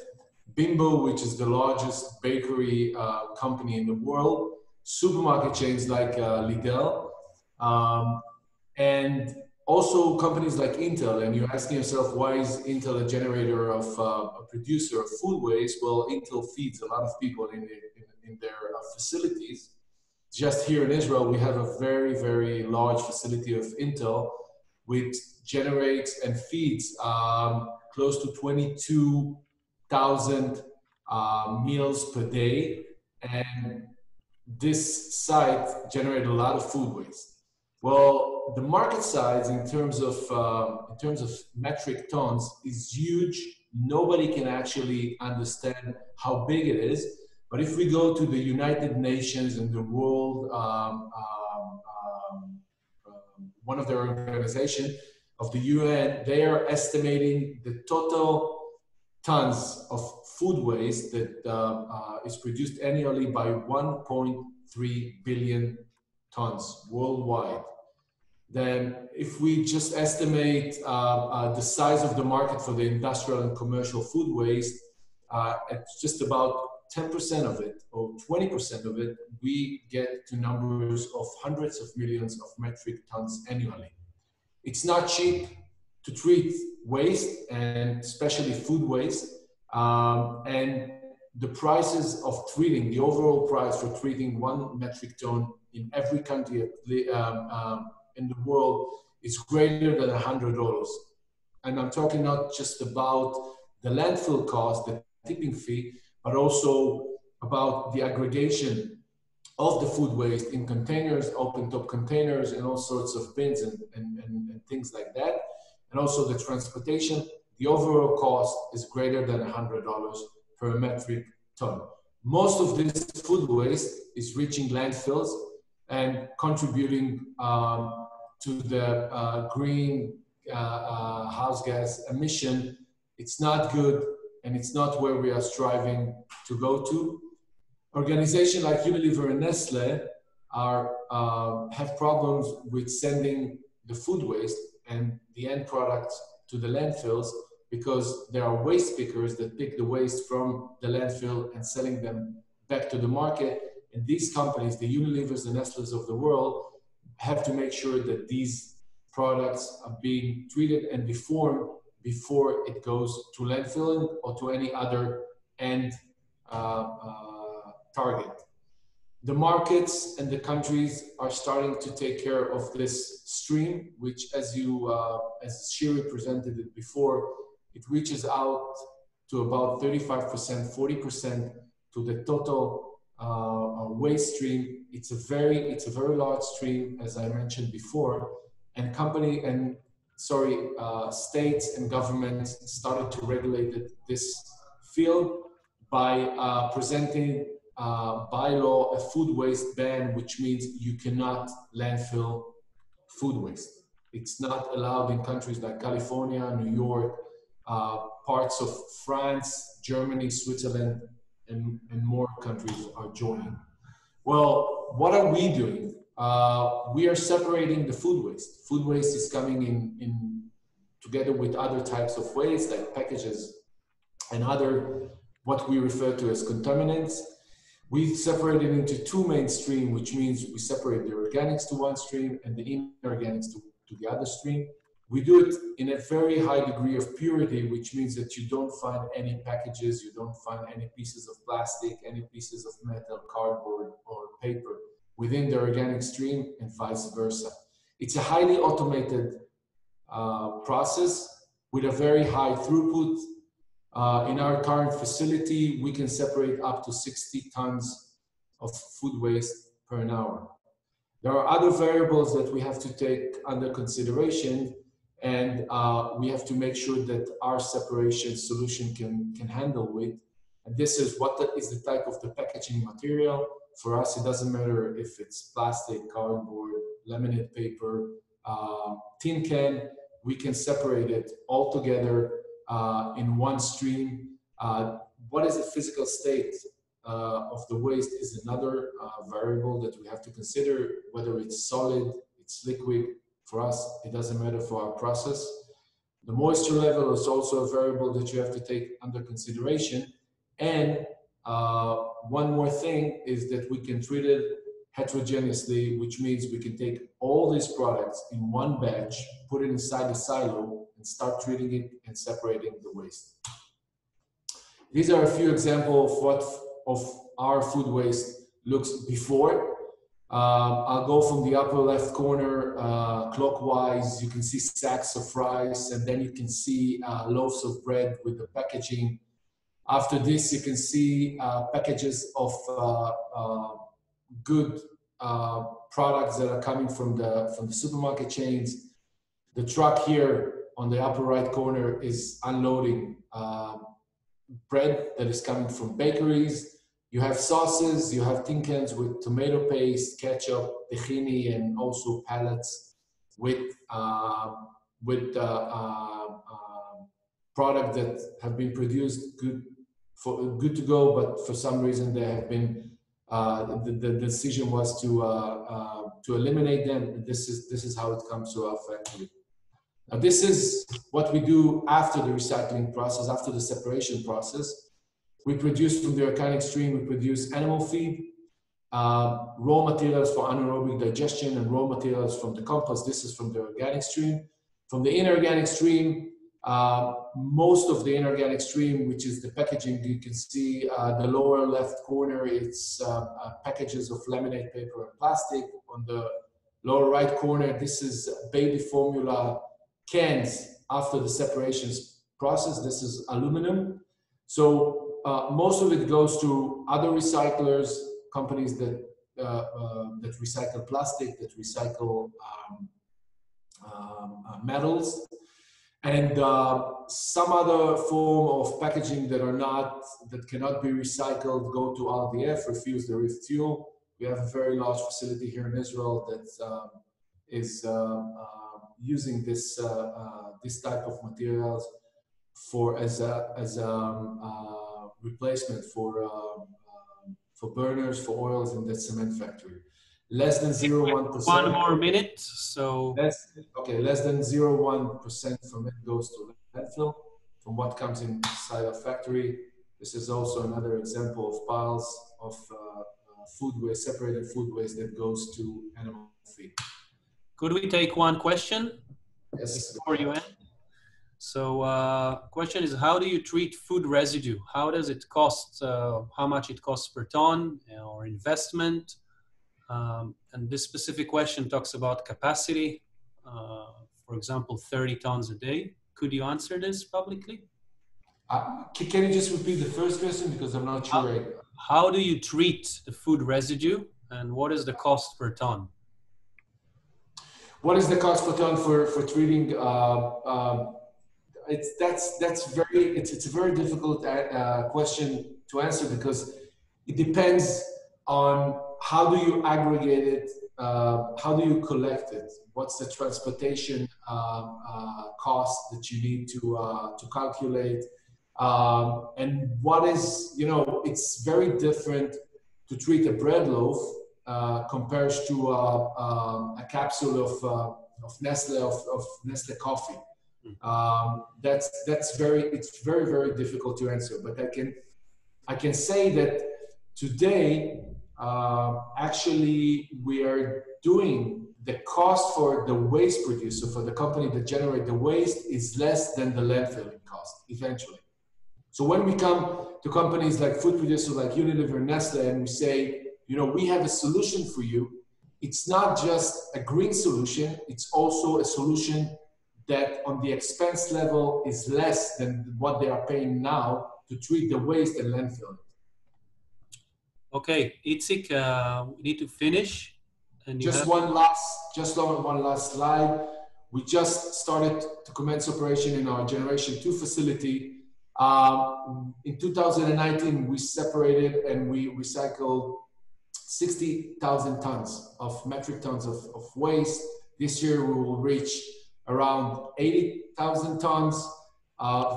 Bimbo, which is the largest bakery company in the world, supermarket chains like Lidl, and also companies like Intel. And you're asking yourself, why is Intel a generator of a producer of food waste? Well, Intel feeds a lot of people in their facilities. Just here in Israel, we have a very, very large facility of Intel, which generates and feeds close to 22,000 meals per day. And this site generates a lot of food waste. Well, the market size in terms of metric tons is huge. Nobody can actually understand how big it is. But if we go to the United Nations and the World, one of their organizations of the UN, they are estimating the total tons of food waste that is produced annually by 1.3 billion tons worldwide. Then if we just estimate the size of the market for the industrial and commercial food waste, at just about 10% of it or 20% of it, we get to numbers of hundreds of millions of metric tons annually. It's not cheap to treat waste, and especially food waste, and the prices of treating, the overall price for treating 1 metric ton in every country in the world is greater than $100. And I'm talking not just about the landfill cost, the tipping fee, but also about the aggregation of the food waste in containers, open-top containers, and all sorts of bins and things like that. And also the transportation. The overall cost is greater than $100 per metric ton. Most of this food waste is reaching landfills and contributing to the green house gas emission. It's not good, and it's not where we are striving to go to. Organizations like Unilever and Nestle have problems with sending the food waste and the end products to the landfills, because there are waste pickers that pick the waste from the landfill and selling them back to the market. And these companies, the Unilevers and Nestles of the world, have to make sure that these products are being treated and deformed before it goes to landfill or to any other end target. The markets and the countries are starting to take care of this stream, which, as Shiry presented it before, it reaches out to about 35%, 40% to the total waste stream. It's a very large stream, as I mentioned before, and states and governments started to regulate this field by presenting by law a food waste ban, which means you cannot landfill food waste. It's not allowed in countries like California, New York, parts of France, Germany, Switzerland, and more countries are joining. Well, what are we doing? We are separating the food waste. Food waste is coming in together with other types of waste, like packages and other, what we refer to as contaminants. We separate it into 2 main streams, which means we separate the organics to one stream and the inorganics to the other stream. We do it in a very high degree of purity, which means that you don't find any packages, you don't find any pieces of plastic, any pieces of metal, cardboard, or paper within the organic stream, and vice versa. It's a highly automated process with a very high throughput. In our current facility, we can separate up to 60 tons of food waste per an hour. There are other variables that we have to take under consideration, and we have to make sure that our separation solution can handle with. And this is what is the type of the packaging material. For us, it doesn't matter if it's plastic, cardboard, laminate paper, tin can. We can separate it all together in one stream. What is the physical state of the waste is another variable that we have to consider, whether it's solid, it's liquid. For us, it doesn't matter for our process. The moisture level is also a variable that you have to take under consideration. And one more thing is that we can treat it heterogeneously, which means we can take all these products in one batch, put it inside a silo, and start treating it and separating the waste. These are a few examples of what our food waste looks before. I'll go from the upper left corner clockwise. You can see sacks of rice, and then you can see loaves of bread with the packaging. After this, you can see packages of good products that are coming from the supermarket chains. The truck here on the upper right corner is unloading bread that is coming from bakeries. You have sauces, you have tin cans with tomato paste, ketchup, tahini, and also pallets with products that have been produced good to go, but for some reason they have been the decision was to eliminate them. This is how it comes to our factory. Now, this is what we do after the recycling process, after the separation process. We produce from the organic stream, we produce animal feed, raw materials for anaerobic digestion, and raw materials from the compost. This is from the organic stream. From the inorganic stream, most of the inorganic stream, which is the packaging, you can see the lower left corner, it's packages of laminate paper and plastic. On the lower right corner, this is baby formula cans after the separations process. This is aluminum. So most of it goes to other recyclers, companies that recycle plastic, that recycle metals, and some other form of packaging that cannot be recycled go to RDF, refuse the fuel. We have a very large facility here in Israel that is using this type of materials as a replacement for burners, for oils in the cement factory. Less than 0.1%. One more minute. So less than 0.1% from it goes to landfill from what comes inside a factory. This is also another example of piles of food waste, separated food waste that goes to animal feed. Could we take one question? Yes. Before you end? So question is, how do you treat food residue? How does it cost, how much it costs per ton or investment? And this specific question talks about capacity, for example, 30 tons a day. Could you answer this publicly? Can you just repeat the first question, because I'm not sure. How do you treat the food residue, and what is the cost per ton? What is the cost per ton for treating? It's a very difficult question to answer, because it depends on how do you aggregate it, how do you collect it, what's the transportation cost that you need to calculate, and what is, it's very different to treat a bread loaf compared to a capsule of Nestle, of Nestle coffee. It's very, very difficult to answer, but I can say that today, actually, we are doing the cost for the waste producer, for the company that generate the waste, is less than the landfilling cost eventually. So when we come to companies like food producers like Unilever, Nestle, and we say, you know, we have a solution for you, it's not just a green solution, it's also a solution that on the expense level is less than what they are paying now to treat the waste and landfill it. Okay, Itzik, we need to finish. And Just one last slide. We just started to commence operation in our Generation 2 facility. In 2019, we separated and we recycled 60,000 tons of metric tons of waste. This year, we will reach around 80,000 tons.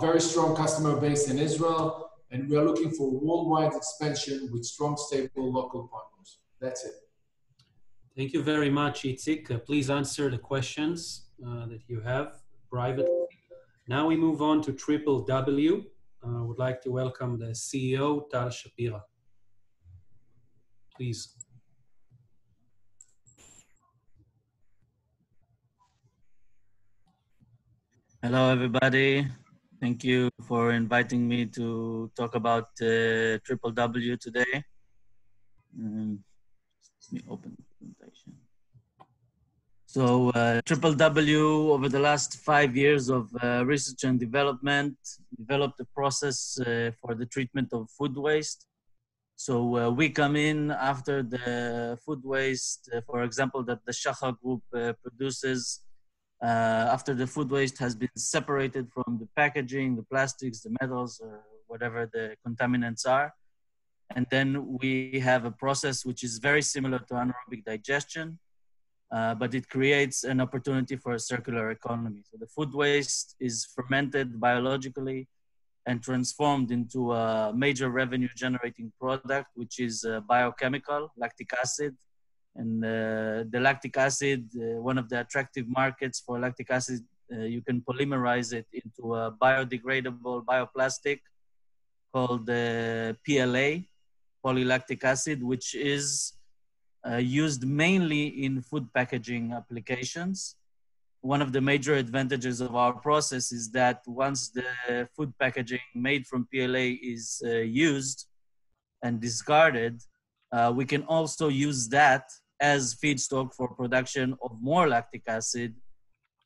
Very strong customer base in Israel, and we are looking for worldwide expansion with strong, stable local partners. That's it. Thank you very much, Itzik. Please answer the questions that you have privately. Now we move on to Triple W. I would like to welcome the CEO, Tal Shapira. Please. Hello, everybody. Thank you for inviting me to talk about Triple W today. Let me open the presentation. So Triple W, over the last 5 years of research and development, developed a process for the treatment of food waste. So we come in after the food waste, for example, that the Shachar group produces, after the food waste has been separated from the packaging, the plastics, the metals, or whatever the contaminants are. And then we have a process which is very similar to anaerobic digestion, but it creates an opportunity for a circular economy. So the food waste is fermented biologically and transformed into a major revenue generating product, which is biochemical, lactic acid. And the lactic acid, one of the attractive markets for lactic acid, you can polymerize it into a biodegradable bioplastic called PLA, polylactic acid, which is used mainly in food packaging applications. One of the major advantages of our process is that once the food packaging made from PLA is used and discarded, we can also use that as feedstock for production of more lactic acid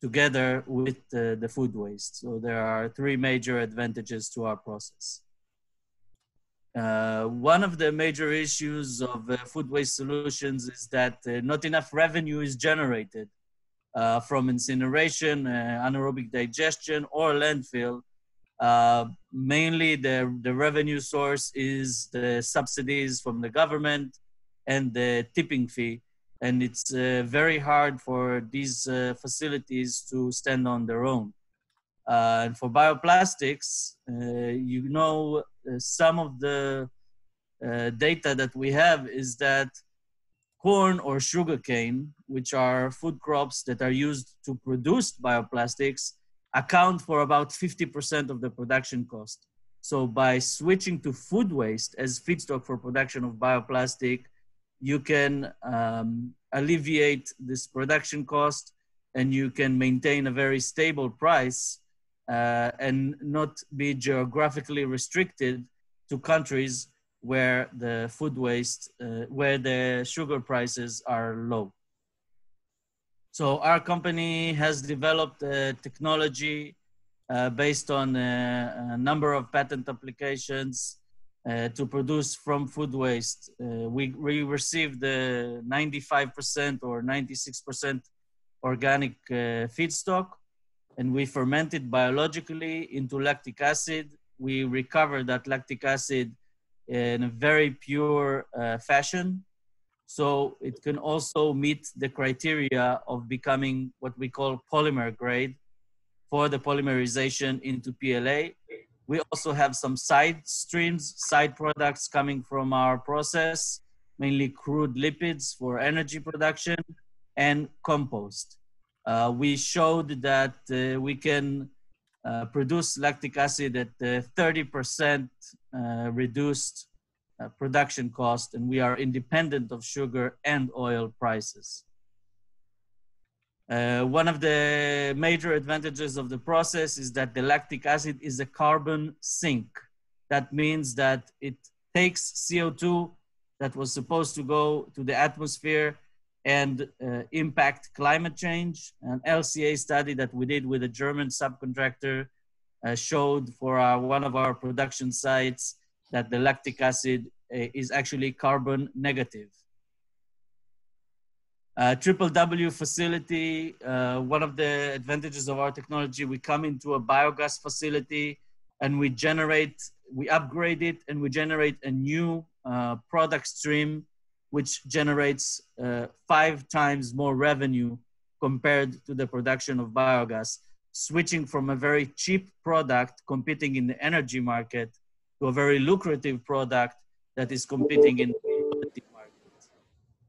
together with the food waste. So there are 3 major advantages to our process. One of the major issues of food waste solutions is that not enough revenue is generated from incineration, anaerobic digestion, or landfill. Mainly the revenue source is the subsidies from the government and the tipping fee. And it's very hard for these facilities to stand on their own. And for bioplastics, you know, some of the data that we have is that corn or sugarcane, which are food crops that are used to produce bioplastics, account for about 50% of the production cost. So by switching to food waste as feedstock for production of bioplastic, you can alleviate this production cost and you can maintain a very stable price and not be geographically restricted to countries where the food waste, where the sugar prices are low. So our company has developed a technology based on a number of patent applications to produce from food waste. We received 95% or 96% organic feedstock, and we ferment it biologically into lactic acid. We recover that lactic acid in a very pure fashion. So it can also meet the criteria of becoming what we call polymer grade for the polymerization into PLA. We also have some side streams, side products coming from our process, mainly crude lipids for energy production and compost. We showed that we can produce lactic acid at 30% reduced production cost, and we are independent of sugar and oil prices. One of the major advantages of the process is that the lactic acid is a carbon sink. That means that it takes CO2 that was supposed to go to the atmosphere and impact climate change. An LCA study that we did with a German subcontractor showed for one of our production sites that the lactic acid is actually carbon negative. Triple W facility, one of the advantages of our technology, we come into a biogas facility and we upgrade it and we generate a new product stream which generates 5 times more revenue compared to the production of biogas, switching from a very cheap product competing in the energy market to a very lucrative product that is competing in the commodity market.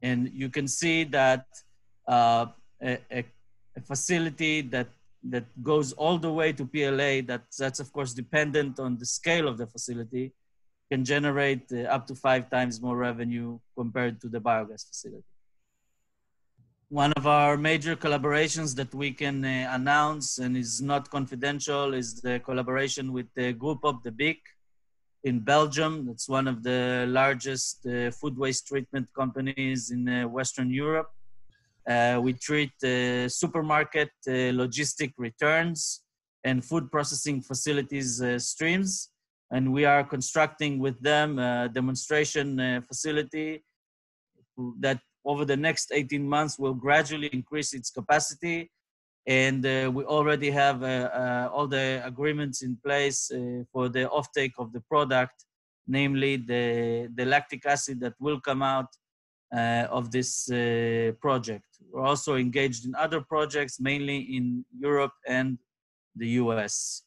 And you can see that a facility that goes all the way to PLA, that's of course dependent on the scale of the facility, can generate up to 5 times more revenue compared to the biogas facility. One of our major collaborations that we can announce and is not confidential is the collaboration with the group of the BIC in Belgium. It's one of the largest food waste treatment companies in Western Europe. We treat supermarket logistic returns and food processing facilities streams. And we are constructing with them a demonstration facility that over the next 18 months will gradually increase its capacity. And we already have all the agreements in place for the offtake of the product, namely the lactic acid that will come out of this project. We're also engaged in other projects, mainly in Europe and the US.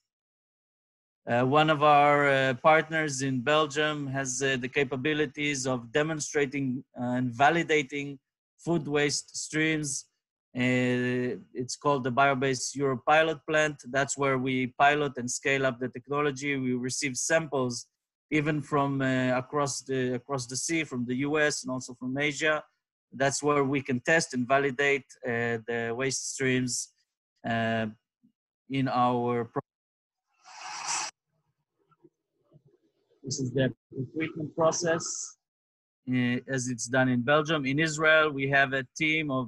One of our partners in Belgium has the capabilities of demonstrating and validating food waste streams. It's called the Biobase Europe Pilot Plant. That's where we pilot and scale up the technology. We receive samples even from across the sea, from the US and also from Asia. That's where we can test and validate the waste streams in our project. This is the treatment process as it's done in Belgium. In Israel, we have a team of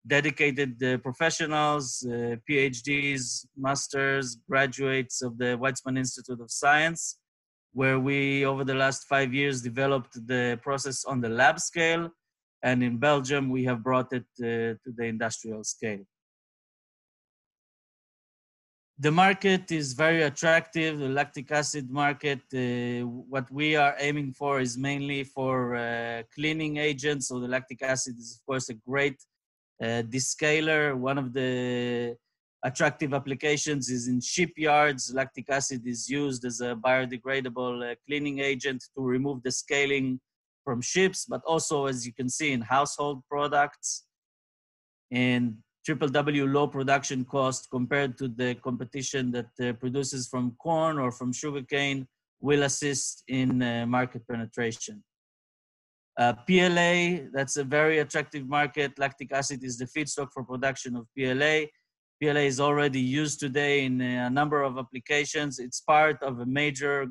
dedicated professionals, PhDs, masters, graduates of the Weizmann Institute of Science, where we, over the last 5 years, developed the process on the lab scale. And in Belgium, we have brought it to the industrial scale. The market is very attractive, the lactic acid market. What we are aiming for is mainly for cleaning agents. So the lactic acid is, of course, a great descaler. One of the attractive applications is in shipyards. Lactic acid is used as a biodegradable cleaning agent to remove the scaling from ships, but also, as you can see, in household products. And Triple W low production cost compared to the competition that produces from corn or from sugarcane will assist in market penetration. PLA, that's a very attractive market. Lactic acid is the feedstock for production of PLA. PLA is already used today in a number of applications. It's part of a major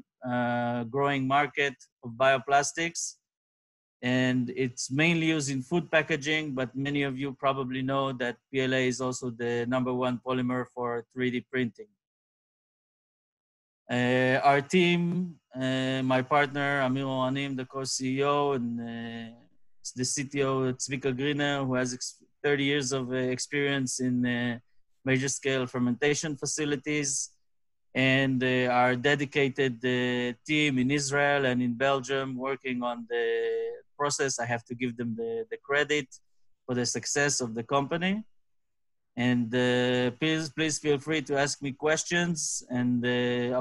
growing market of bioplastics. And it's mainly used in food packaging, but many of you probably know that PLA is also the #1 polymer for 3D printing. Our team, my partner, Amir Ohanim, the co-CEO, and the CTO, Tzvika Griner, who has 30 years of experience in major scale fermentation facilities, and our dedicated team in Israel and in Belgium working on the process. I have to give them the credit for the success of the company. And please feel free to ask me questions and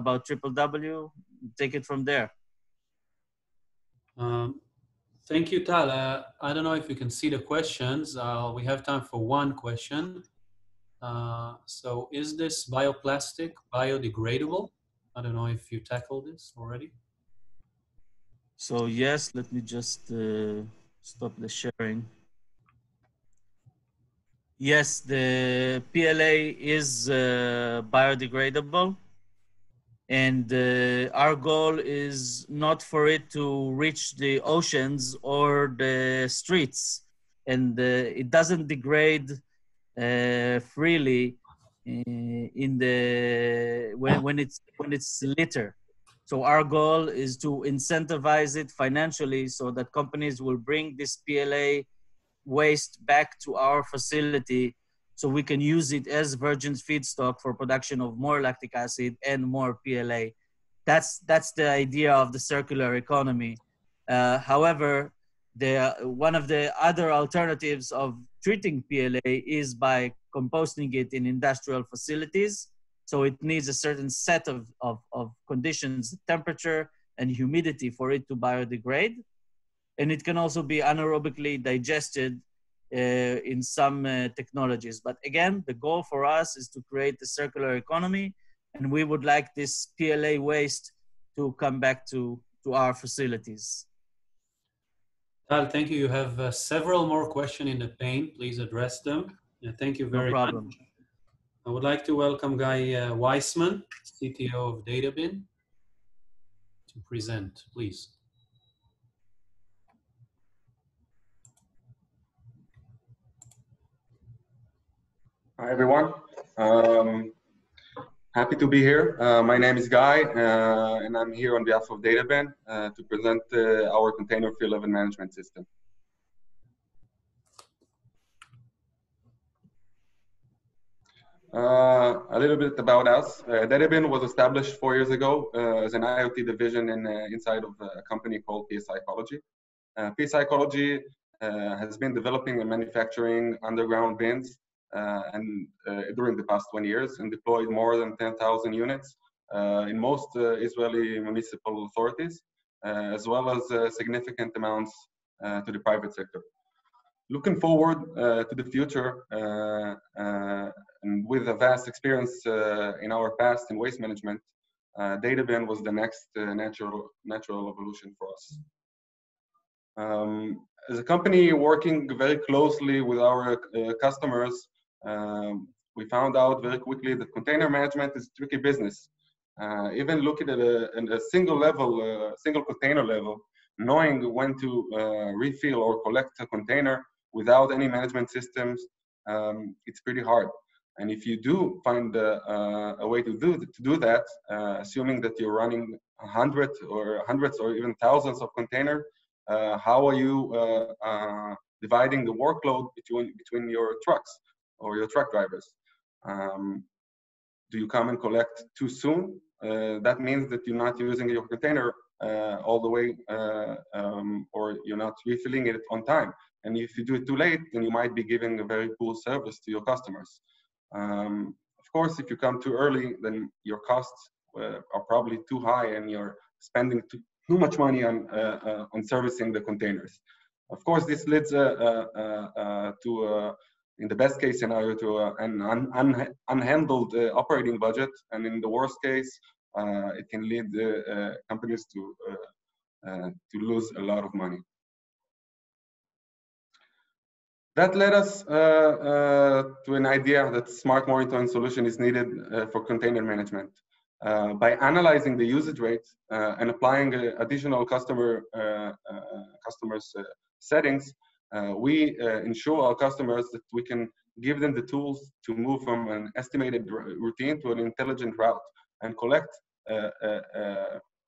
about Triple W. Take it from there. Thank you, Tal. I don't know if you can see the questions. We have time for one question. So is this bioplastic biodegradable? I don't know if you tackled this already. So yes, let me just stop the sharing. Yes, the PLA is biodegradable. And our goal is not for it to reach the oceans or the streets. And it doesn't degrade freely in the when it's litter. So our goal is to incentivize it financially so that companies will bring this PLA waste back to our facility so we can use it as virgin feedstock for production of more lactic acid and more PLA. That's the idea of the circular economy. However, one of the other alternatives of treating PLA is by composting it in industrial facilities. So it needs a certain set of conditions, temperature and humidity for it to biodegrade. And it can also be anaerobically digested in some technologies. But again, the goal for us is to create a circular economy, and we would like this PLA waste to come back to our facilities. Tal, thank you. You have several more questions in the pane. Please address them. Thank you very much. I would like to welcome Guy Weissman, CTO of DataBin, to present, please. Hi, everyone. Happy to be here. My name is Guy, and I'm here on behalf of DataBin to present our container field level management system. A little bit about us. DataBin was established 4 years ago as an IoT division inside of a company called Pla Is Biodegradable. Pla Is Biodegradable has been developing and manufacturing underground bins during the past 20 years and deployed more than 10,000 units in most Israeli municipal authorities, as well as significant amounts to the private sector. Looking forward to the future, and with a vast experience in our past in waste management, DataBin was the next natural evolution for us. As a company working very closely with our customers, we found out very quickly that container management is a tricky business. Even looking at a single level, single container level, knowing when to refill or collect a container without any management systems, it's pretty hard. And if you do find a way to do that, assuming that you're running hundreds or even thousands of containers, how are you dividing the workload between your trucks or your truck drivers? Do you come and collect too soon? That means that you're not using your container all the way, or you're not refilling it on time. And if you do it too late, then you might be giving a very poor service to your customers. Of course, if you come too early, then your costs are probably too high and you're spending too much money on servicing the containers. Of course, this leads to, in the best case scenario, to an unhandled operating budget, and in the worst case, it can lead companies to lose a lot of money. That led us to an idea that smart monitoring solution is needed for container management. By analyzing the usage rates and applying additional customers' settings, we ensure our customers that we can give them the tools to move from an estimated routine to an intelligent route and collect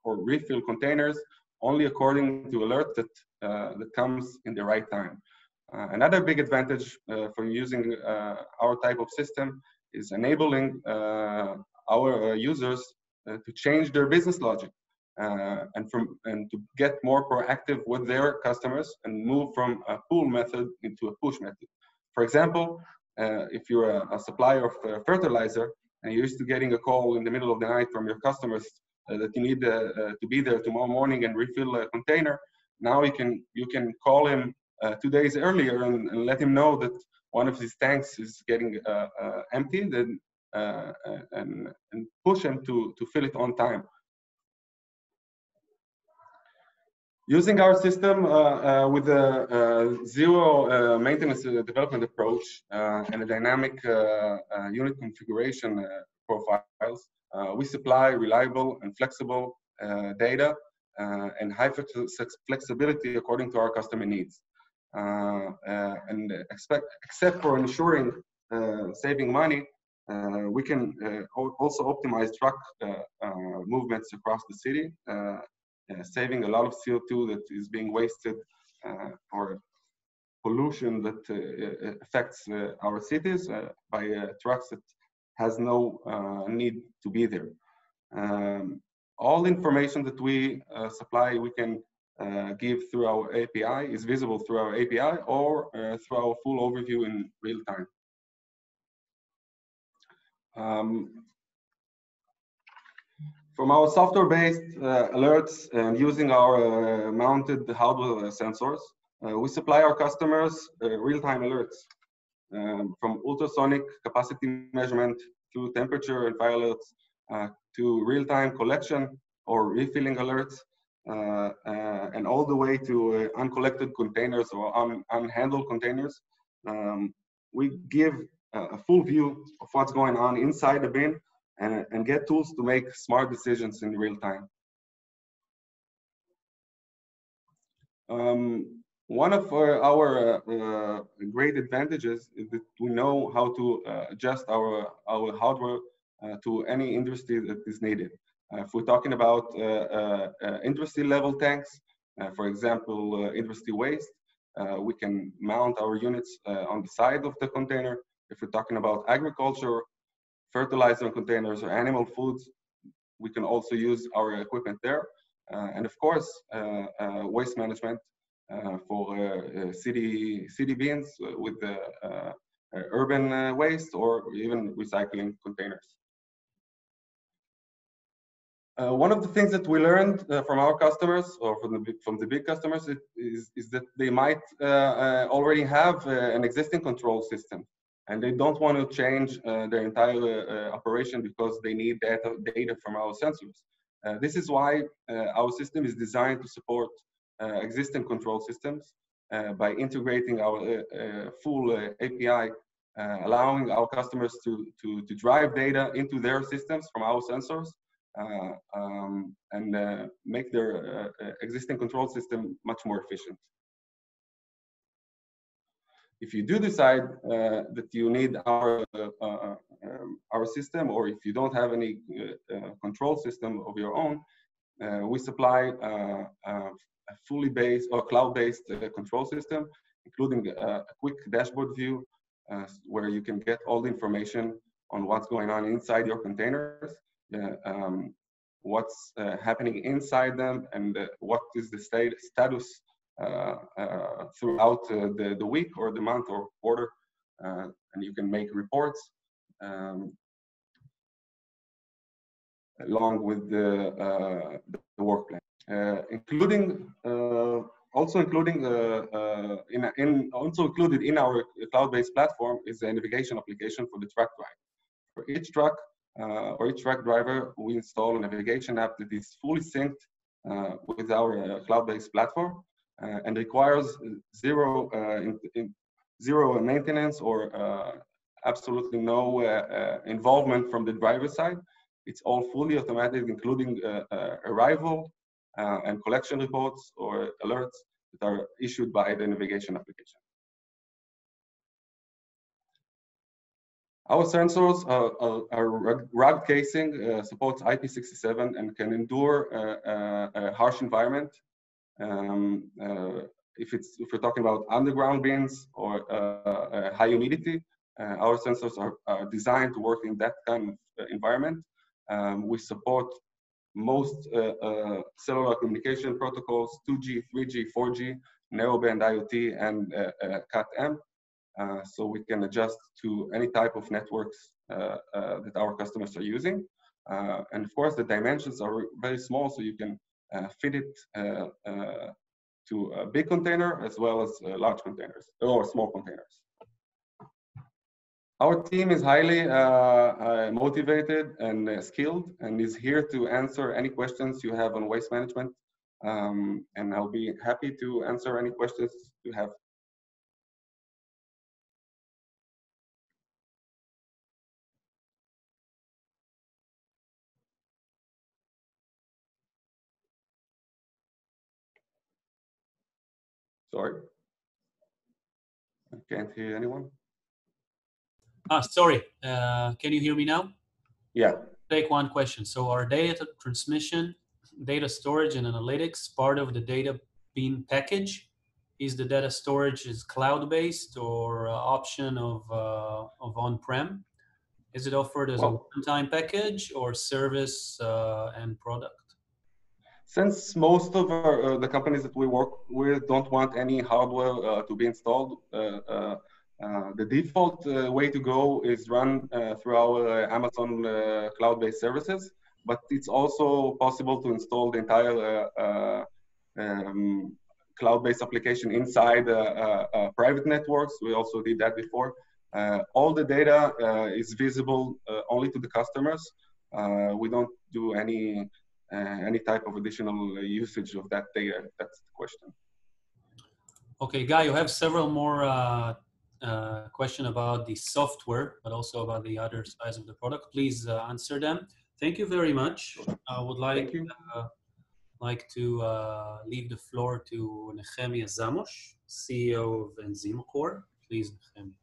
or refill containers only according to alert that comes in the right time. Another big advantage from using our type of system is enabling our users to change their business logic and to get more proactive with their customers and move from a pull method into a push method. For example, if you're a supplier of fertilizer and you're used to getting a call in the middle of the night from your customers that you need to be there tomorrow morning and refill a container, now you can call him 2 days earlier and let him know that one of his tanks is getting emptied and push him to fill it on time. Using our system with a zero maintenance development approach and a dynamic unit configuration profiles, we supply reliable and flexible data and high flexibility according to our customer needs. And except for ensuring saving money, we can also optimize truck movements across the city, saving a lot of CO2 that is being wasted or pollution that affects our cities by trucks that has no need to be there. All information that we supply, we can give through our API, is visible through our API or through our full overview in real time. From our software-based alerts and using our mounted hardware sensors, we supply our customers real-time alerts from ultrasonic capacity measurement to temperature and fire alerts to real-time collection or refilling alerts and all the way to uncollected containers or unhandled containers. We give a full view of what's going on inside the bin and get tools to make smart decisions in real time. One of our great advantages is that we know how to adjust our hardware to any industry that is needed. If we're talking about industry level tanks, for example, industry waste, we can mount our units on the side of the container. If we're talking about agriculture, fertilizer containers or animal foods, we can also use our equipment there. And of course, waste management for city bins with urban waste or even recycling containers. One of the things that we learned from our customers or from the big customers is that they might already have an existing control system, and they don't want to change their entire operation because they need data from our sensors. This is why our system is designed to support existing control systems by integrating our full API, allowing our customers to drive data into their systems from our sensors and make their existing control system much more efficient. If you do decide that you need our system, or if you don't have any control system of your own, we supply a fully based or cloud-based control system, including a quick dashboard view where you can get all the information on what's going on inside your containers, what's happening inside them, and what is the status throughout the week or the month or quarter, and you can make reports along with the work plan, including also included in our cloud-based platform is a navigation application for the truck driver. For each truck or each truck driver, we install a navigation app that is fully synced with our cloud-based platform and requires zero maintenance or absolutely no involvement from the driver's side. It's all fully automatic, including arrival and collection reports or alerts that are issued by the navigation application. Our sensors are rugged casing, supports IP67 and can endure a harsh environment. If we're talking about underground bins or high humidity, our sensors are designed to work in that kind of environment. We support most cellular communication protocols, 2G, 3G, 4G, narrowband IoT, and Cat-M. So we can adjust to any type of networks that our customers are using. And of course, the dimensions are very small, so you can fit it to a big container as well as large containers or small containers. Our team is highly motivated and skilled and is here to answer any questions you have on waste management And I'll be happy to answer any questions you have. Sorry, I can't hear anyone. Sorry, can you hear me now? Yeah. Take one question. So are data transmission, data storage, and analytics part of the data bean package? Is the data storage cloud-based or option of on-prem? Is it offered as a one-time package or service and product? Since most of the companies that we work with don't want any hardware to be installed, the default way to go is run through our Amazon cloud-based services, but it's also possible to install the entire cloud-based application inside private networks. We also did that before. All the data is visible only to the customers. We don't do any type of additional usage of that data. That's the question. Okay, Guy, you have several more questions about the software, but also about the other sides of the product. Please answer them. Thank you very much. I would like to leave the floor to Nehemia Zamosh, CEO of Enzymocor. Please, Nehemia.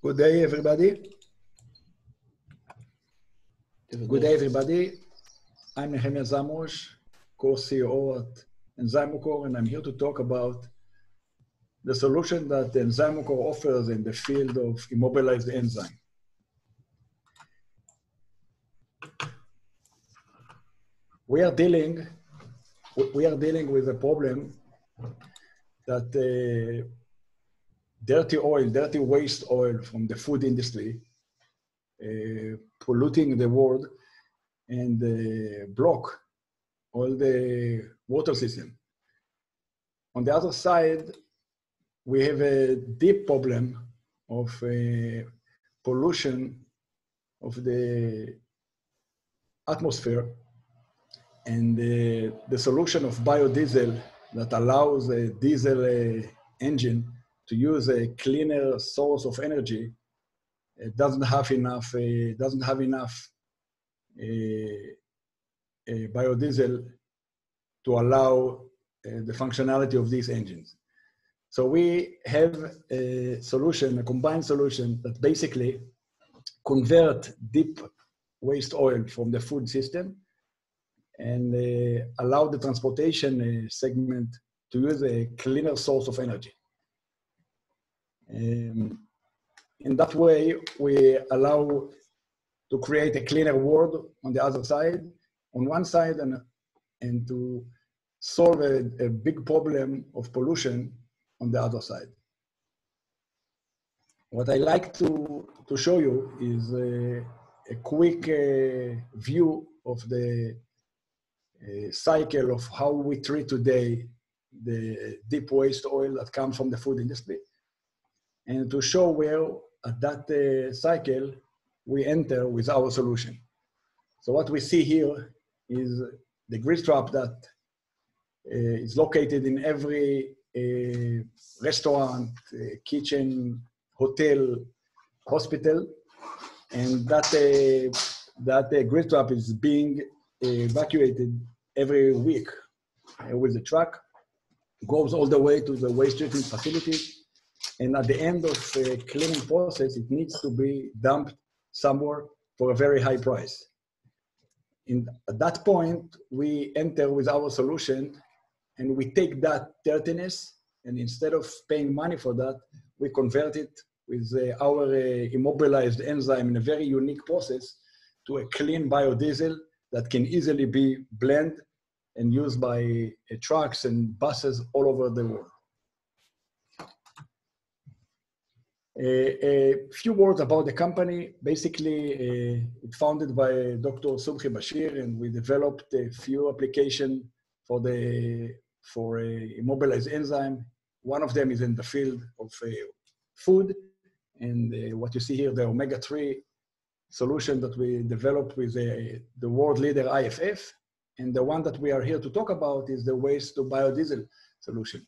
Good day, everybody. Good day, everybody. I'm Nehemia Zamosh, co-CEO at Enzymocor, and I'm here to talk about the solution that Enzymocor offers in the field of immobilized enzyme. We are dealing with a problem that dirty waste oil from the food industry polluting the world and block all the water system. On the other side, we have a deep problem of pollution of the atmosphere, and the solution of biodiesel that allows a diesel engine to use a cleaner source of energy doesn't have enough biodiesel to allow the functionality of these engines. So we have a solution, a combined solution that basically convert deep waste oil from the food system and allow the transportation segment to use a cleaner source of energy. In that way, we allow to create a cleaner world on the other side, on one side, and to solve a big problem of pollution on the other side. What I like to show you is a quick view of the cycle of how we treat today the deep waste oil that comes from the food industry, and to show where at that cycle we enter with our solution. So what we see here is the grease trap that is located in every restaurant, kitchen, hotel, hospital, and that grease trap is being evacuated every week with the truck, goes all the way to the waste treatment facility, and at the end of the cleaning process, it needs to be dumped somewhere for a very high price. At that point, we enter with our solution, and we take that dirtiness, and instead of paying money for that, we convert it with our immobilized enzyme in a very unique process to a clean biodiesel that can easily be blended and used by trucks and buses all over the world. A few words about the company. Basically, it's founded by Dr. Subhi Bashir, and we developed a few applications for immobilized enzyme. One of them is in the field of food, and what you see here, the omega-3 solution that we developed with the world leader IFF. And the one that we are here to talk about is the waste to biodiesel solution.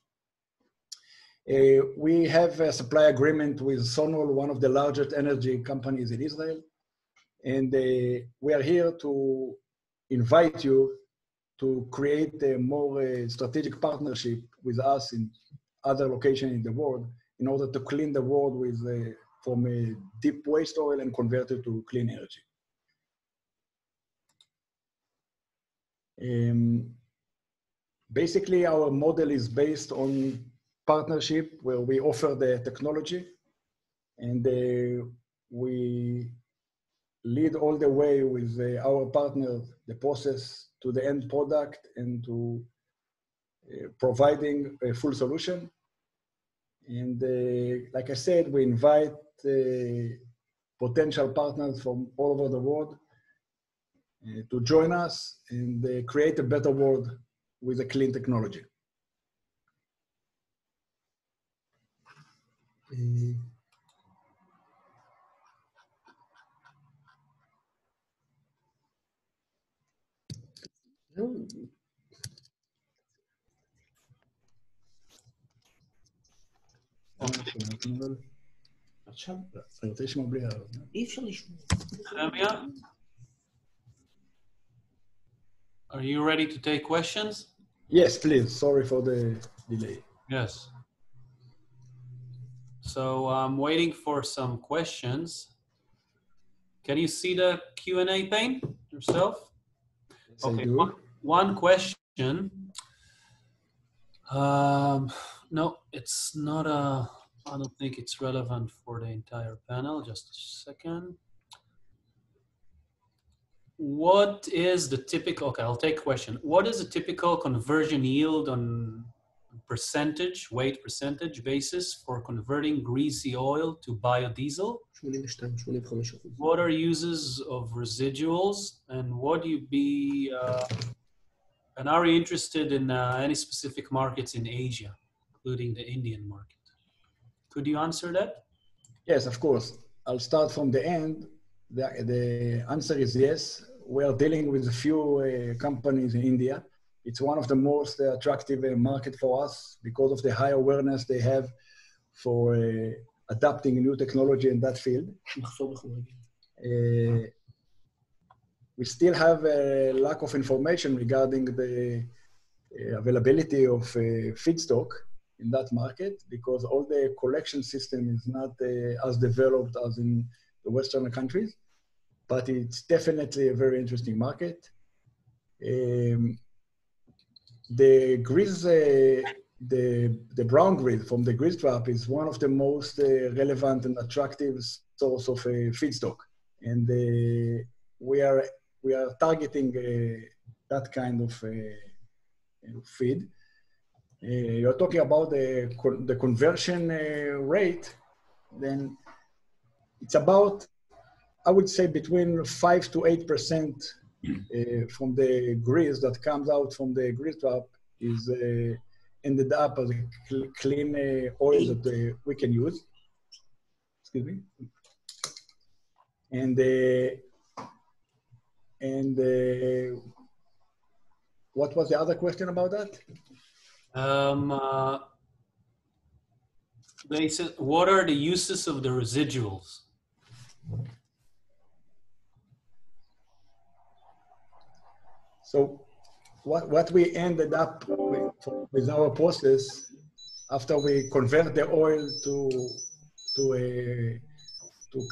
We have a supply agreement with Sonol, one of the largest energy companies in Israel. And we are here to invite you to create a more strategic partnership with us in other locations in the world in order to clean the world with, from a deep waste oil and convert it to clean energy. Basically, our model is based on partnership where we offer the technology and we lead all the way with our partner, the process to the end product and to providing a full solution. And like I said, we invite potential partners from all over the world to join us and create a better world with a clean technology. Are you ready to take questions? Yes, please. Sorry for the delay. Yes. So I'm waiting for some questions. Can you see the Q&A pane yourself? Yes, okay, I do. One question. No, it's not I don't think it's relevant for the entire panel. Just a second. What is the typical, okay, I'll take question. What is the typical conversion yield on percentage, weight percentage basis for converting greasy oil to biodiesel? What are uses of residuals and what do you be, and are you interested in any specific markets in Asia, including the Indian market? Could you answer that? Yes, of course. I'll start from the end. The answer is yes. We are dealing with a few companies in India. It's one of the most attractive market for us because of the high awareness they have for adapting new technology in that field. We still have a lack of information regarding the availability of feedstock in that market because all the collection system is not as developed as in the Western countries, but it's definitely a very interesting market. The grease, the brown grease from the grease trap is one of the most relevant and attractive source of feedstock, and we are targeting that kind of feed. You're talking about the conversion rate, then it's about, I would say, between 5 to 8% from the grease that comes out from the grease trap is ended up as a clean oil that we can use. Excuse me. And what was the other question about that? They said, what are the uses of the residuals? So what we ended up with our process after we convert the oil to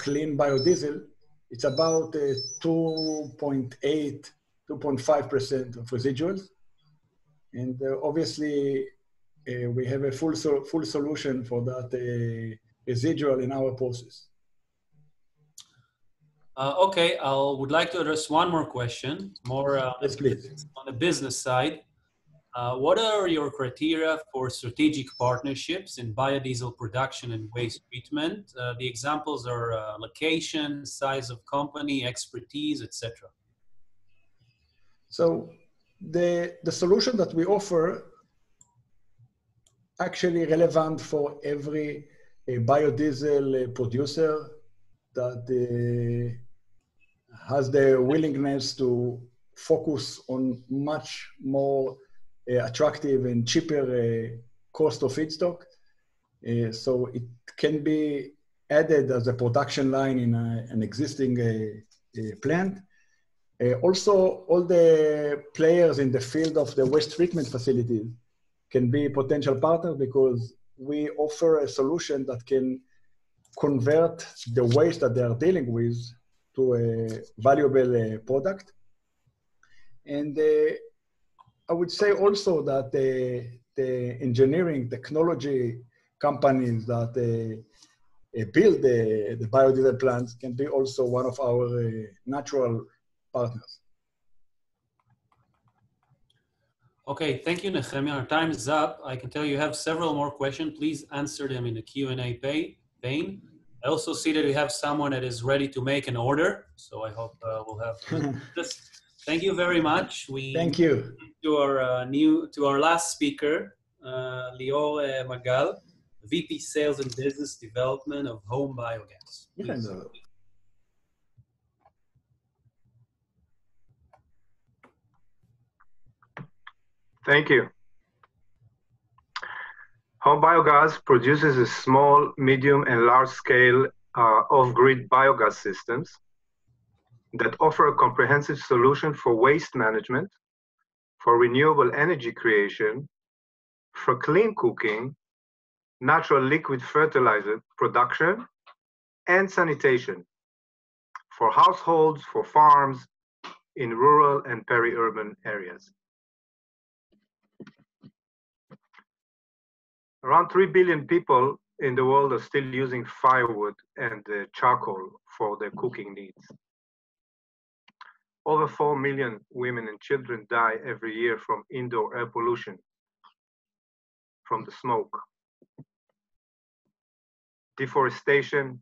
clean biodiesel, it's about 2.8, 2.5% of residuals. And obviously, we have a full solution for that residual in our process. Okay, I would like to address one more question, more yes, please. On the business side. What are your criteria for strategic partnerships in biodiesel production and waste treatment? The examples are location, size of company, expertise, etc. So the solution that we offer actually relevant for every biodiesel producer that has the willingness to focus on much more attractive and cheaper cost of feedstock. So it can be added as a production line in an existing plant. Also, all the players in the field of the waste treatment facilities can be potential partners because we offer a solution that can convert the waste that they are dealing with to a valuable product. And I would say also that the engineering technology companies that build the biodiesel plants can be also one of our natural partners. Okay, thank you, Nehemiah. Our time is up. I can tell you have several more questions. Please answer them in the Q&A pane. I also see that we have someone that is ready to make an order, so I hope we'll have this. Thank you very much. Thank you. To our last speaker, Lior Magal, VP Sales and Business Development of Home Biogas. Please. Thank you. Home Biogas produces a small, medium, and large-scale off-grid biogas systems that offer a comprehensive solution for waste management, for renewable energy creation, for clean cooking, natural liquid fertilizer production, and sanitation, for households, for farms, in rural and peri-urban areas. Around 3 billion people in the world are still using firewood and charcoal for their cooking needs. Over 4 million women and children die every year from indoor air pollution, from the smoke. Deforestation,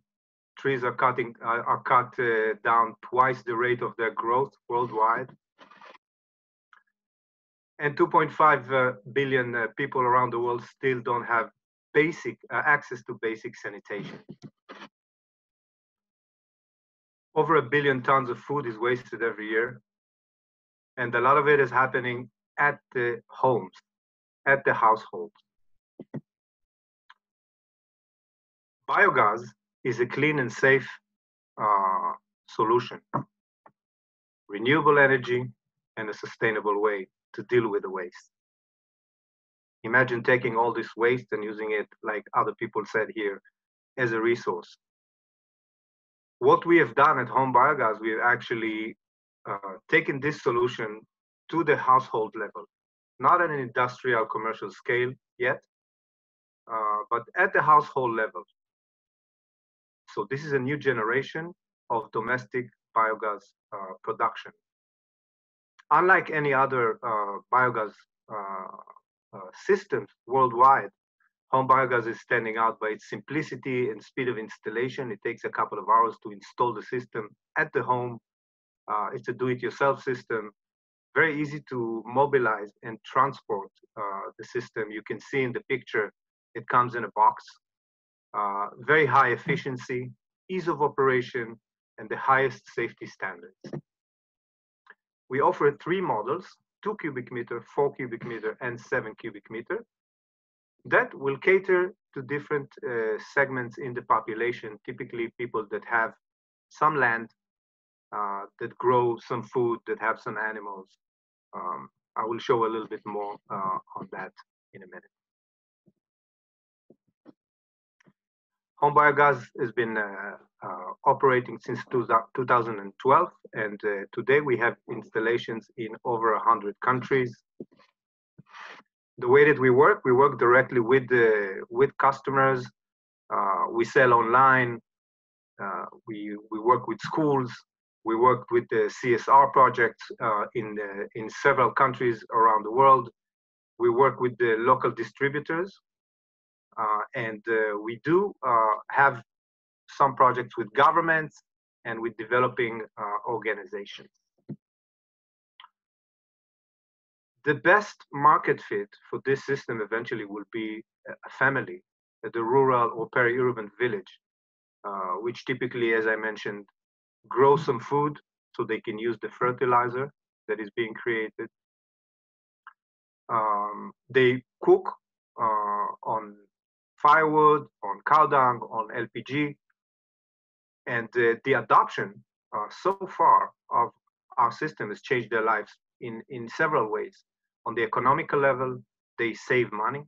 trees are cut down twice the rate of their growth worldwide. And 2.5 billion people around the world still don't have basic access to basic sanitation. Over 1 billion tons of food is wasted every year, and a lot of it is happening at the homes, at the households. Biogas is a clean and safe solution, renewable energy, and a sustainable way to deal with the waste. Imagine taking all this waste and using it, like other people said here, as a resource. What we have done at Home Biogas, we have actually taken this solution to the household level, not at an industrial commercial scale yet, but at the household level. So this is a new generation of domestic biogas production. Unlike any other biogas systems worldwide, Home Biogas is standing out by its simplicity and speed of installation. It takes a couple of hours to install the system at the home. It's a do-it-yourself system. Very easy to mobilize and transport the system. You can see in the picture, it comes in a box. Very high efficiency, ease of operation, and the highest safety standards. We offer 3 models, 2 cubic meter, 4 cubic meter, and 7 cubic meter, that will cater to different segments in the population, typically people that have some land, that grow some food, that have some animals. I will show a little bit more on that in a minute. Home Biogas has been operating since 2012, and today we have installations in over 100 countries. The way that we work directly with customers. We sell online. We work with schools. We work with the CSR projects in several countries around the world. We work with the local distributors. And we do have some projects with governments and with developing organizations. The best market fit for this system eventually will be a family at the rural or peri-urban village, which typically, as I mentioned, grow some food so they can use the fertilizer that is being created. They cook on firewood, on cow dung, on LPG, and the adoption so far of our system has changed their lives in several ways. On the economical level, they save money.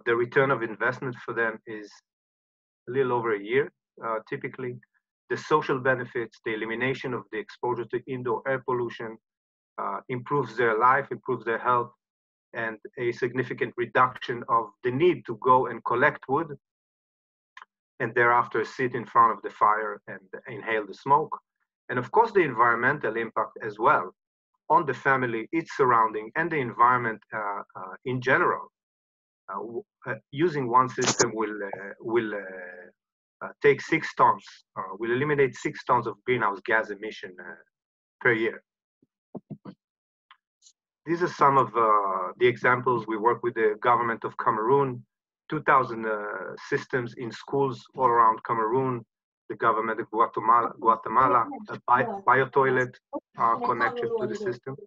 The return of investment for them is a little over a year, typically. The social benefits, the elimination of the exposure to indoor air pollution, improves their life, improves their health, and a significant reduction of the need to go and collect wood and thereafter sit in front of the fire and inhale the smoke. And of course, the environmental impact as well on the family, its surrounding, and the environment in general. Using one system will take 6 tons, will eliminate 6 tons of greenhouse gas emission per year. These are some of the examples. We work with the government of Cameroon, 2,000 systems in schools all around Cameroon, the government of Guatemala, a bio-toilet connection to the system.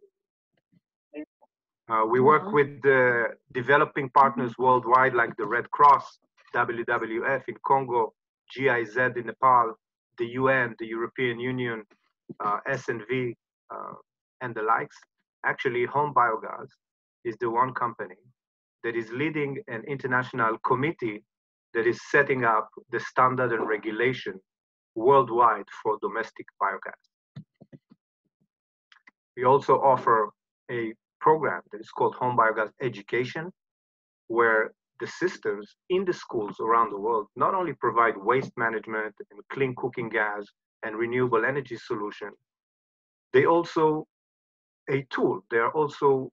We work with the developing partners worldwide like the Red Cross, WWF in Congo, GIZ in Nepal, the UN, the European Union, SNV, and the likes. Actually, Home Biogas is the one company that is leading an international committee that is setting up the standard and regulation worldwide for domestic biogas. We also offer a program that is called Home Biogas Education, where the systems in the schools around the world not only provide waste management and clean cooking gas and renewable energy solution, they also they are also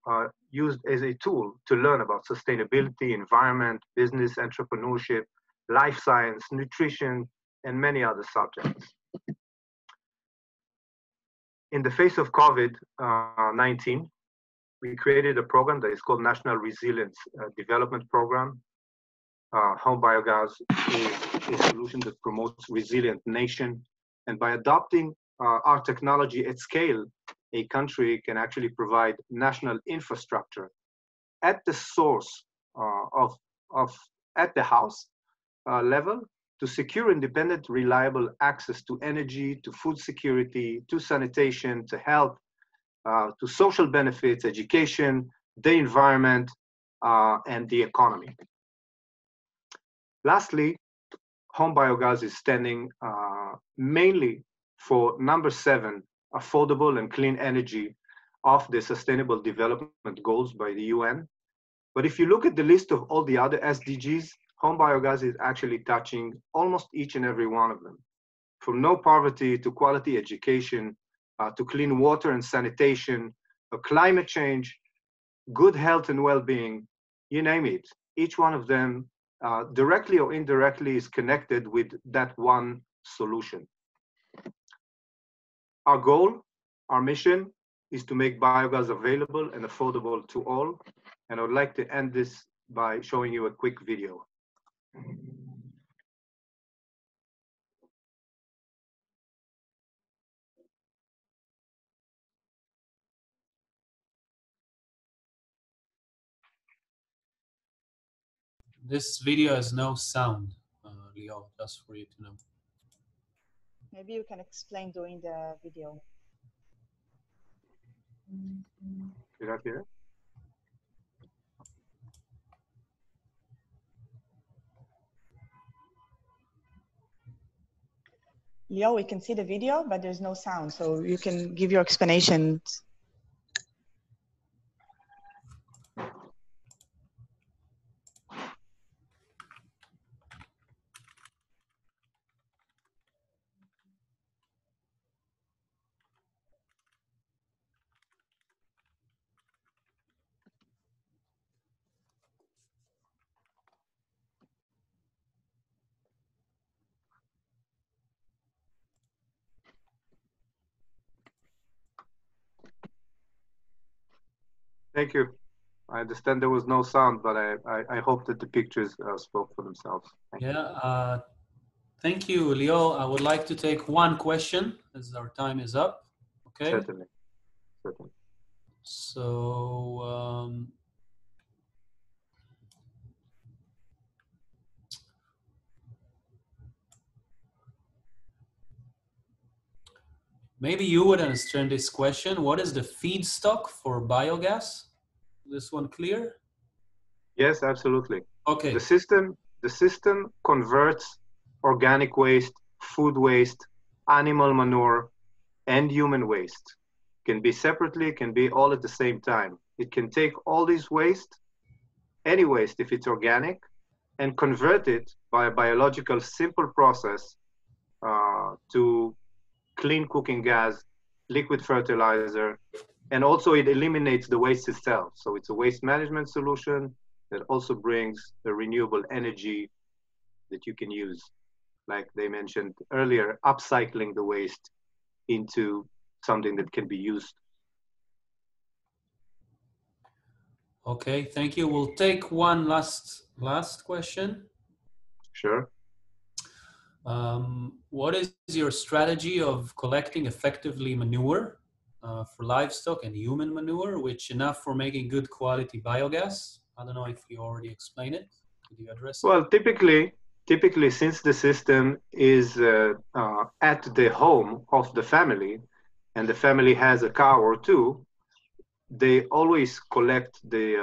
used as a tool to learn about sustainability, environment, business, entrepreneurship, life science, nutrition, and many other subjects. In the face of COVID-19, we created a program that is called National Resilience Development Program. Home Biogas is a solution that promotes resilient nation. And by adopting our technology at scale, a country can actually provide national infrastructure at the source at the house level to secure independent, reliable access to energy, to food security, to sanitation, to health, to social benefits, education, the environment, and the economy. Lastly, Home Biogas is standing mainly for number 7, affordable and clean energy of the Sustainable Development Goals by the UN. But if you look at the list of all the other SDGs, Home Biogas is actually touching almost each and every one of them. From no poverty to quality education, to clean water and sanitation, climate change, good health and well-being, you name it. Each one of them, directly or indirectly, is connected with that one solution. Our goal, our mission, is to make biogas available and affordable to all. And I would like to end this by showing you a quick video. This video has no sound, Leo, just for you to know. Maybe you can explain during the video. Did I hear it? Leo, we can see the video, but there's no sound, so you can give your explanations. Thank you. I understand there was no sound, but I hope that the pictures spoke for themselves. Yeah, Thank you, Leo. I would like to take one question as our time is up. Okay. Certainly. Certainly. So, maybe you would understand this question. What is the feedstock for biogas? This one clear? Yes, absolutely. Okay. The system converts organic waste, food waste, animal manure, and human waste. Can be separately, can be all at the same time. It can take all these waste, any waste if it's organic, and convert it by a biological simple process to clean cooking gas, liquid fertilizer, and also it eliminates the waste itself. So it's a waste management solution that also brings the renewable energy that you can use. Like they mentioned earlier, upcycling the waste into something that can be used. Okay, thank you. We'll take one last question. Sure. What is your strategy of collecting effectively manure for livestock and human manure, which enough for making good quality biogas? I don't know if you already explained it. Could you address it? Well, typically, since the system is at the home of the family, and the family has a cow or two, they always collect the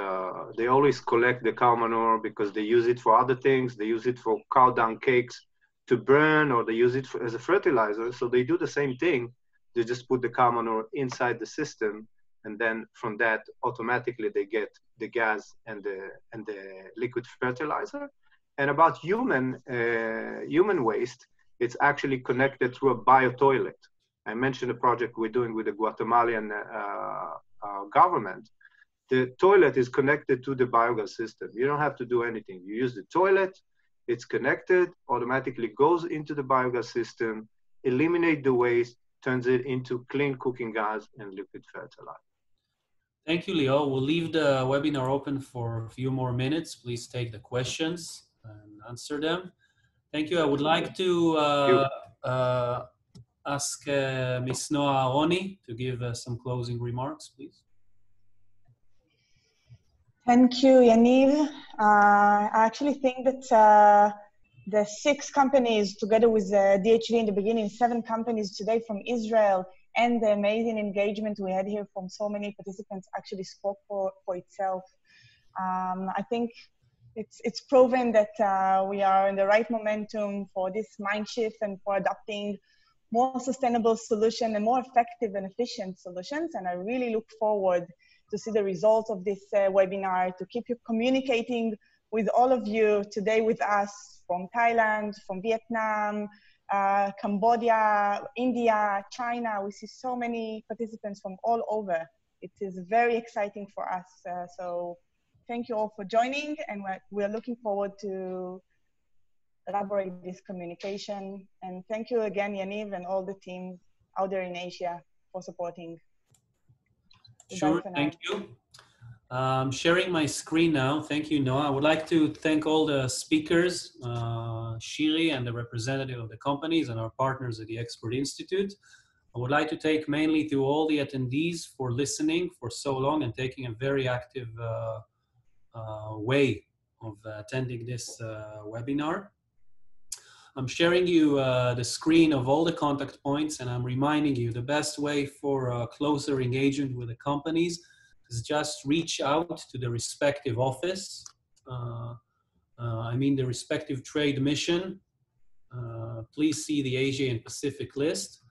cow manure because they use it for other things. They use it for cow dung cakes to burn, or they use it as a fertilizer. So they do the same thing. They just put the cow manure inside the system, and then from that automatically they get the gas and the liquid fertilizer. And about human waste, it's actually connected through a biotoilet. I mentioned a project we're doing with the Guatemalan government. The toilet is connected to the biogas system. You don't have to do anything. You use the toilet, it's connected, automatically goes into the biogas system, eliminate the waste, turns it into clean cooking gas and liquid fertilizer. Thank you, Leo. We'll leave the webinar open for a few more minutes. Please take the questions and answer them. Thank you. I would like to ask Ms. Noah Aroni to give some closing remarks, please. Thank you, Yaniv. I actually think that the 6 companies, together with DHV in the beginning, 7 companies today from Israel, and the amazing engagement we had here from so many participants actually spoke for itself. I think it's proven that we are in the right momentum for this mind shift and for adopting more sustainable solutions and more effective and efficient solutions. And I really look forward to see the results of this webinar, to keep you communicating with all of you today with us from Thailand, from Vietnam, Cambodia, India, China. We see so many participants from all over. It is very exciting for us. So thank you all for joining, and we're looking forward to elaborate this communication. And thank you again, Yaniv, and all the team out there in Asia for supporting. Sure, thank you. Sharing my screen now. Thank you, Noah. I would like to thank all the speakers, Shiri and the representative of the companies and our partners at the Expert Institute. I would like to thank mainly to all the attendees for listening for so long and taking a very active way of attending this webinar. I'm sharing you the screen of all the contact points, and I'm reminding you the best way for closer engagement with the companies is just reach out to the respective office. I mean the respective trade mission. Please see the Asia and Pacific list.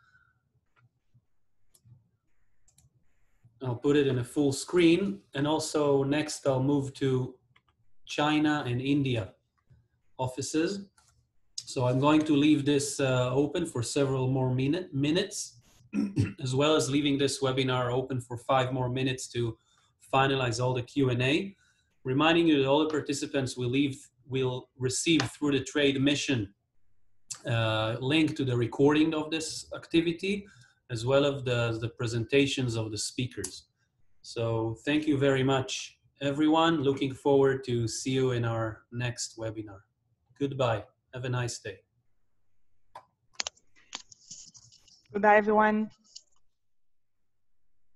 I'll put it in a full screen, and also next I'll move to China and India offices. So I'm going to leave this open for several more minutes, as well as leaving this webinar open for 5 more minutes to finalize all the Q&A. Reminding you that all the participants will receive through the trade mission link to the recording of this activity, as well as the presentations of the speakers. So thank you very much, everyone. Looking forward to see you in our next webinar. Goodbye. Have a nice day. Goodbye, everyone.